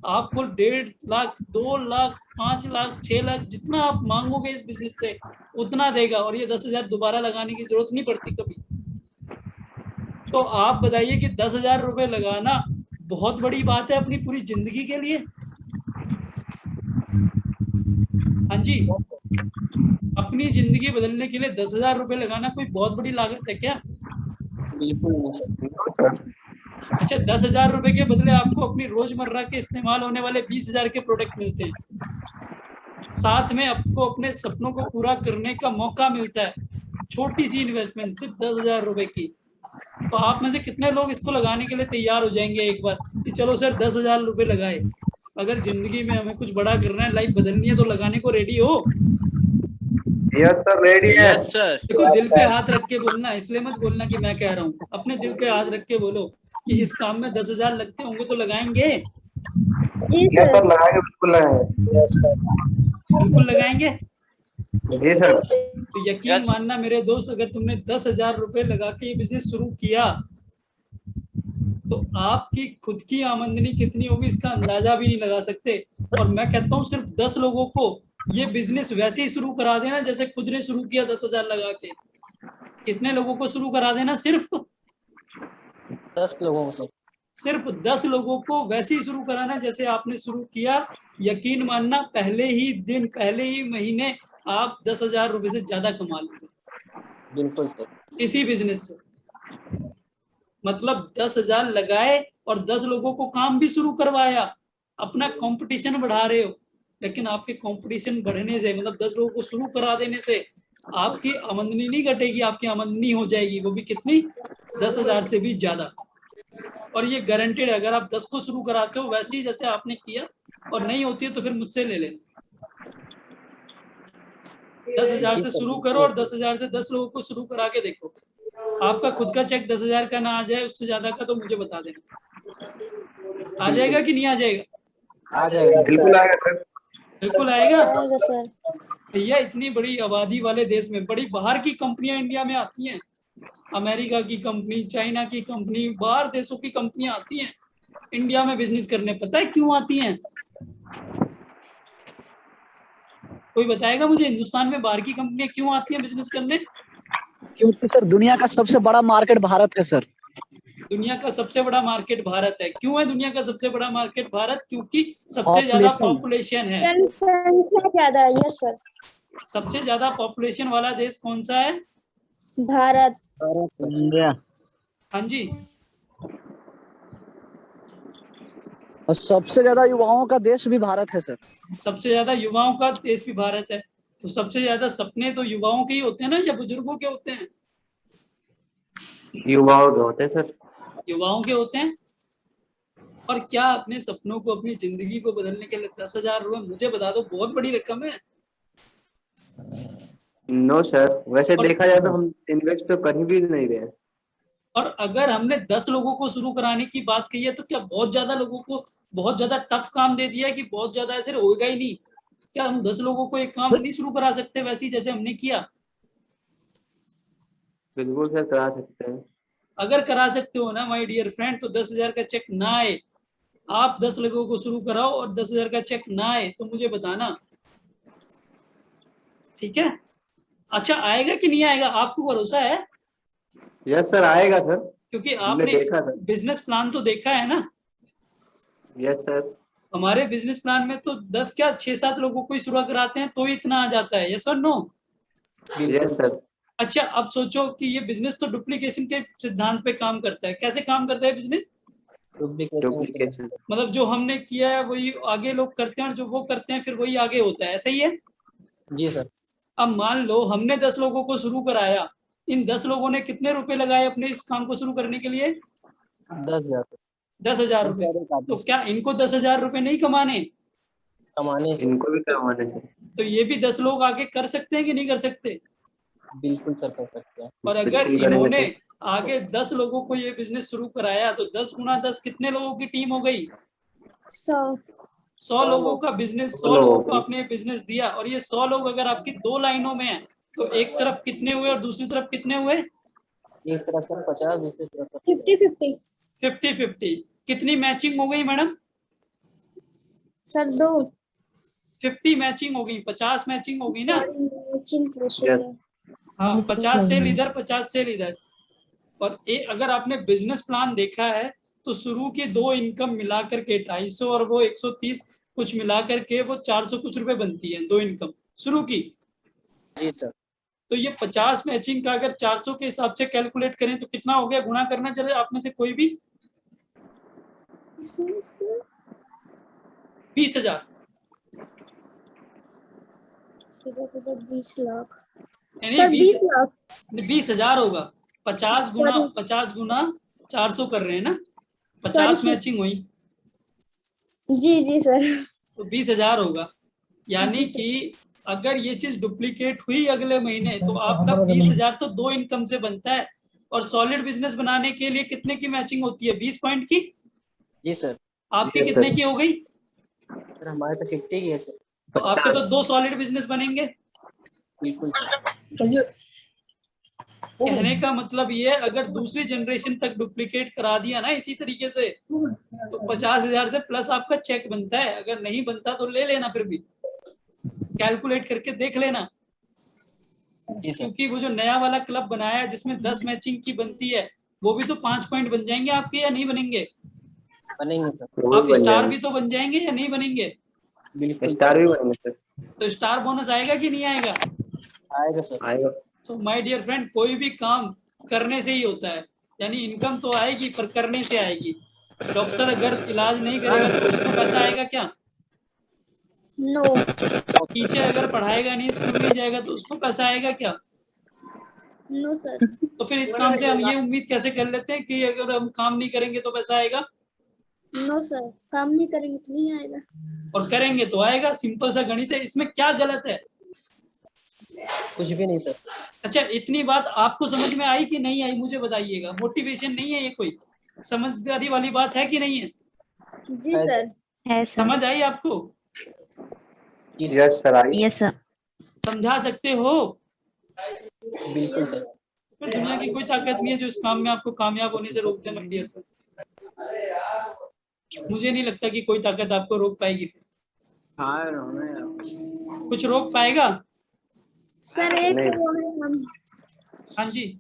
आपको 1.5 लाख 2 लाख 5 लाख 6 लाख जितना आप मांगोगे इस बिजनेस से उतना देगा, और ये 10,000 दोबारा लगाने की जरूरत नहीं पड़ती कभी। तो आप बताइए कि 10,000 रुपए लगाना बहुत बड़ी बात है अपनी पूरी जिंदगी के लिए? हाँ जी, अपनी जिंदगी बदलने के लिए 10,000 रुपए लगाना कोई बहुत बड़ी लागत है क्या? बिल्कुल नहीं सर। अच्छा, 10,000 रुपए के बदले आपको अपनी रोजमर्रा के इस्तेमाल होने वाले 20,000 के प्रोडक्ट मिलते हैं, साथ में आपको अपने सपनों को पूरा करने का मौका मिलता है। छोटी सी इन्वेस्टमेंट सिर्फ 10,000 रुपए की। तो आप में से कितने लोग इसको लगाने के लिए तैयार हो जाएंगे एक बार कि चलो सर 10,000 रुपए लगाए? अगर जिंदगी में हमें कुछ बड़ा करना है, लाइफ बदलनी है, तो लगाने को रेडी हो? यस सर रेडी है। Yes sir. देखो, दिल पे हाथ रख के बोलना, इसलिए मत बोलना कि मैं कह रहा हूँ, अपने दिल पे हाथ रख के बोलो कि इस काम में 10,000 लगते होंगे तो लगाएंगे? जी यस सर। सर लगाएंगे, बिल्कुल लगाएंगे। Yes sir. बिल्कुल लगाएंगे। जी सर। तो यकीन मानना मेरे दोस्त, अगर तुमने 10,000 रुपए लगा के ये बिजनेस शुरू किया तो आपकी खुद की आमदनी कितनी होगी इसका अंदाजा भी नहीं लगा सकते। और मैं कहता हूँ सिर्फ 10 लोगों को ये बिजनेस वैसे ही शुरू करा देना जैसे खुद ने शुरू किया 10,000 लगा के। कितने लोगों को शुरू करा देना? सिर्फ 10 लोगों से। सिर्फ 10 लोगों को वैसे ही शुरू कराना जैसे आपने शुरू किया। यकीन मानना पहले ही दिन, पहले ही महीने आप 10,000 रुपए से ज्यादा कमा लेंगे बिल्कुल सर। इसी बिजनेस से। मतलब 10,000 लगाए और 10 लोगों को काम भी शुरू करवाया, अपना कंपटीशन बढ़ा रहे हो। लेकिन आपके कंपटीशन बढ़ने से, मतलब 10 लोगों को शुरू करा देने से आपकी आमदनी नहीं घटेगी, आपकी आमदनी हो जाएगी, वो भी कितनी? 10,000 से भी ज्यादा। और ये गारंटेड है, अगर आप 10 को शुरू कराते हो वैसे ही जैसे आपने किया, और नहीं होती है तो फिर मुझसे ले लेना। 10,000 से शुरू करो और 10,000 से 10 लोगों को शुरू करा के देखो। आपका खुद का चेक 10,000 का ना आ जाए, उससे ज्यादा का, तो मुझे बता देना। आ जाएगा कि नहीं आ जाएगा? आ जाएगा। बिल्कुल आएगा सर। बिल्कुल आएगा। आएगा सर। भैया, इतनी बड़ी आबादी वाले देश में बड़ी बाहर की कंपनियां इंडिया में आती हैं, अमेरिका की कंपनी, चाइना की कंपनी, बाहर देशों की कंपनियां आती हैं इंडिया में बिजनेस करने। पता है क्यों आती हैं? कोई बताएगा मुझे, हिंदुस्तान में बाहर की कंपनियां क्यों आती हैं बिजनेस करने? क्योंकि सर दुनिया का सबसे बड़ा मार्केट भारत है सर। दुनिया का सबसे बड़ा मार्केट भारत है। क्यों है दुनिया का सबसे बड़ा मार्केट भारत? क्योंकि सबसे ज्यादा पॉपुलेशन है। जनसंख्या ज्यादा है। Yes sir. सबसे ज्यादा पॉपुलेशन वाला देश कौन सा है? भारत। इंडिया। हाँ जी। और सबसे ज्यादा युवाओं का देश भी भारत है सर। सबसे ज्यादा युवाओं का देश भी भारत है। तो सबसे ज्यादा सपने तो युवाओं के ही होते हैं ना, या बुजुर्गों के होते हैं? युवाओं के होते हैं सर। युवाओं के होते हैं। और क्या अपने सपनों को, अपनी जिंदगी को बदलने के लिए 10,000 रुपए, मुझे बता दो, बहुत बड़ी रकम है? नो सर, वैसे देखा जाए तो हम इन्वेस्ट तो कर ही भी नहीं रहे। और अगर हमने 10 लोगों को शुरू कराने की बात कही है तो क्या बहुत ज्यादा लोगों को बहुत ज्यादा टफ काम दे दिया है कि बहुत ज्यादा ऐसे होगा ही नहीं? क्या हम 10 लोगों को एक काम नहीं शुरू करा सकते वैसे ही जैसे हमने किया? बिल्कुल सर करा सकते हैं। अगर करा सकते हो ना माय डियर फ्रेंड, तो 10,000 का चेक ना आए, आप 10 लोगों को शुरू कराओ और 10,000 का चेक ना आए तो मुझे बताना, ठीक है? अच्छा, आएगा कि नहीं आएगा? आपको भरोसा है? यस सर आएगा सर, क्योंकि हमने देखा था। आपने बिजनेस प्लान तो देखा है ना? Yes sir. हमारे बिजनेस प्लान में तो 10 क्या 6-7 लोगों को ही शुरू कराते हैं तो इतना आ जाता है। यस और नो? Yes sir. अच्छा, अब सोचो कि ये बिजनेस तो डुप्लीकेशन के सिद्धांत पे काम करता है। कैसे काम करता है बिजनेस? डुप्लीकेशन। मतलब जो हमने किया है वही आगे लोग करते हैं और जो वो करते हैं फिर वही आगे होता है। ऐसा ही है? जी सर। अब मान लो हमने 10 लोगों को शुरू कराया, इन 10 लोगों ने कितने रुपए लगाए अपने इस काम को शुरू करने के लिए? 10,000। 10,000 रुपए। तो क्या इनको 10,000 रुपए नहीं कमाने? कमाने से। इनको भी कमाने से। तो ये भी 10 लोग आगे कर सकते हैं कि नहीं कर सकते? बिल्कुल सर कर सकते हैं। और अगर इन्होंने आगे 10 लोगों को ये बिजनेस शुरू कराया तो 10 गुना 10 कितने लोगों की टीम हो गई? 100 लोगों का बिजनेस, 100 लोगों को आपने बिजनेस दिया। और ये 100 लोग अगर आपकी 2 लाइनों में है तो एक तरफ कितने हुए और दूसरी तरफ कितने हुए? एक तरफ सर 50, दूसरी तरफ 50-50 50-50 कितनी मैचिंग हो गई मैडम? सर 2 50 मैचिंग हो गई, 50 मैचिंग हो गई ना? Matching question Yes. है। हाँ, 50 सेल इधर, 50 सेल इधर। और अगर आपने बिजनेस प्लान देखा है तो शुरू के 2 इनकम मिलाकर के 250 और वो 130 कुछ मिलाकर के वो 400 कुछ रुपए बनती है 2 इनकम शुरू की। जी सर। तो ये 50 मैचिंग का अगर 400 के हिसाब से कैलकुलेट करें तो कितना हो गया? गुणा करना चले आप में से कोई भी। 20,000 सीधा 20 लाख यानी सर 20 लाख 20,000 होगा। 50 गुना 400 कर रहे हैं ना, 50 मैचिंग हुई जी सर तो 20,000 होगा। यानी कि अगर ये चीज डुप्लीकेट हुई अगले महीने तो आपका 20,000 तो 2 इनकम से बनता है। और सॉलिड बिजनेस बनाने के लिए कितने की मैचिंग होती है? 20 पॉइंट की। जी सर। आपकी Yes, कितने sir. की हो गई? सर हमारे तो 50 ही है सर। तो आपके तो 2 सॉलिड बिजनेस बनेंगे। बिल्कुल सर। कहने का मतलब ये है, अगर दूसरी जनरेशन तक डुप्लीकेट करा दिया ना इसी तरीके से तो 50,000 से प्लस आपका चेक बनता है। अगर नहीं बनता तो ले लेना, फिर भी कैलकुलेट करके देख लेना। जी सर। क्योंकि वो जो नया वाला क्लब बनाया है जिसमें 10 मैचिंग की बनती है वो भी तो 5 पॉइंट बन जाएंगे आपके, या नहीं बनेंगे? बनेंगे सर। वो आप भी बन स्टार जाएंगे। भी तो बन जाएंगे या नहीं बनेंगे? बिल्कुल स्टार भी बनेंगे सर। तो स्टार बोनस आएगा कि नहीं आएगा? आएगा सर। आएगा। सो माय डियर फ्रेंड, कोई भी काम करने से ही होता है। यानी इनकम तो आएगी पर करने से आएगी। डॉक्टर अगर इलाज नहीं करेगा तो उसको पैसा आएगा क्या? नो टीचर अगर पढ़ाएगा नहीं, स्कूल नहीं जाएगा तो उसको पैसा आएगा क्या? नो सर तो फिर इस काम से हम ये उम्मीद कैसे कर लेते हैं कि अगर हम काम नहीं करेंगे तो पैसा आएगा? नो सर काम नहीं करेंगे तो नहीं आएगा। और करेंगे तो आएगा। सिंपल सा गणित है, इसमें क्या गलत है? कुछ भी नहीं सर। अच्छा, इतनी बात आपको समझ में आई कि नहीं आई मुझे बताइएगा। मोटिवेशन नहीं है ये, कोई समझदारी वाली बात है कि नहीं है? जी सर है सर। समझ आई आपको? Yes sir I. Yes sir. समझा सकते हो? बिल्कुल सर। फिर दुनिया की कोई ताकत नहीं है जो इस काम में आपको कामयाब होने से रोक दे माय डियर फ्रेंड। मुझे नहीं लगता कि कोई ताकत आपको रोक पाएगी। कुछ रोक पाएगा? सर एक नहीं। वो है हम हाँ जी,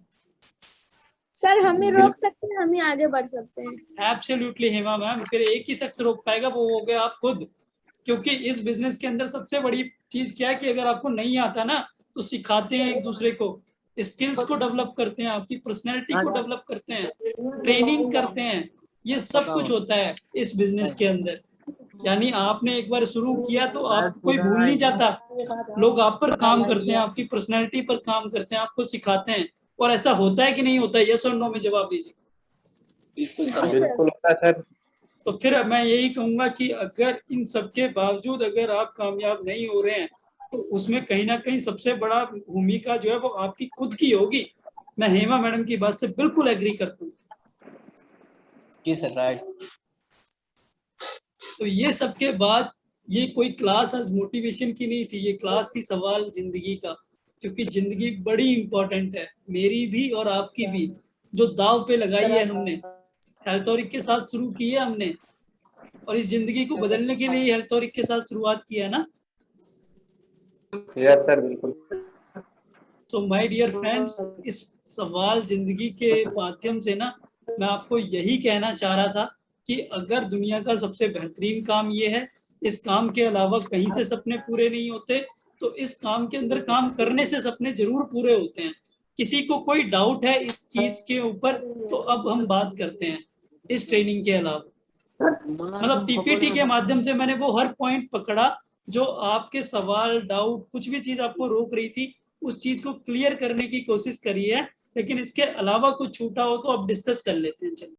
सर हमें रोक सकते हैं, हम ही आगे बढ़ सकते हैं। Absolutely Hema ma'am. फिर एक ही शख्स रोक पाएगा, वो हो गया आप खुद। क्योंकि इस बिजनेस के अंदर सबसे बड़ी चीज क्या है कि अगर आपको नहीं आता ना तो सिखाते हैं एक दूसरे को, स्किल्स को डेवलप करते हैं, आपकी पर्सनैलिटी को डेवलप करते हैं, ट्रेनिंग करते हैं। ये सब कुछ होता है इस बिजनेस के अंदर। यानी आपने एक बार शुरू किया तो आप कोई भूल नहीं जाता। लोग आप पर काम करते हैं, आपकी पर्सनैलिटी पर काम करते हैं, आपको सिखाते हैं। और ऐसा होता है कि नहीं होता है? यस और नो में जवाब दीजिए। बिल्कुल होता है सर। तो फिर मैं यही कहूंगा कि अगर इन सब के बावजूद अगर आप कामयाब नहीं हो रहे हैं तो उसमें कहीं ना कहीं सबसे बड़ा भूमिका जो है वो आपकी खुद की होगी। मैं हेमा मैडम की बात से बिल्कुल एग्री करता हूँ। जी सर राइट। तो ये सब के बाद ये कोई क्लास आज मोटिवेशन की नहीं थी, ये क्लास थी सवाल जिंदगी का। क्योंकि जिंदगी बड़ी इंपॉर्टेंट है, मेरी भी और आपकी भी, जो दाव पे लगाई है हमने। हेल्थ ऑरिक के साथ शुरू की है हमने और इस जिंदगी को बदलने के लिए हेल्थ ऑरिक के साथ शुरुआत की है ना। यस सर बिल्कुल। तो माय डियर फ्रेंड्स, इस सवाल जिंदगी के माध्यम से ना मैं आपको यही कहना चाह रहा था कि अगर दुनिया का सबसे बेहतरीन काम ये है, इस काम के अलावा कहीं से सपने पूरे नहीं होते, तो इस काम के अंदर काम करने से सपने जरूर पूरे होते हैं। किसी को कोई डाउट है इस चीज के ऊपर तो अब हम बात करते हैं इस ट्रेनिंग के अलावा। मतलब पीपीटी के माध्यम से मैंने वो हर पॉइंट पकड़ा जो आपके सवाल, डाउट, कुछ भी चीज आपको रोक रही थी, उस चीज को क्लियर करने की कोशिश करी है। लेकिन इसके अलावा कुछ छूटा हो तो अब डिस्कस कर लेते हैं। चलिए।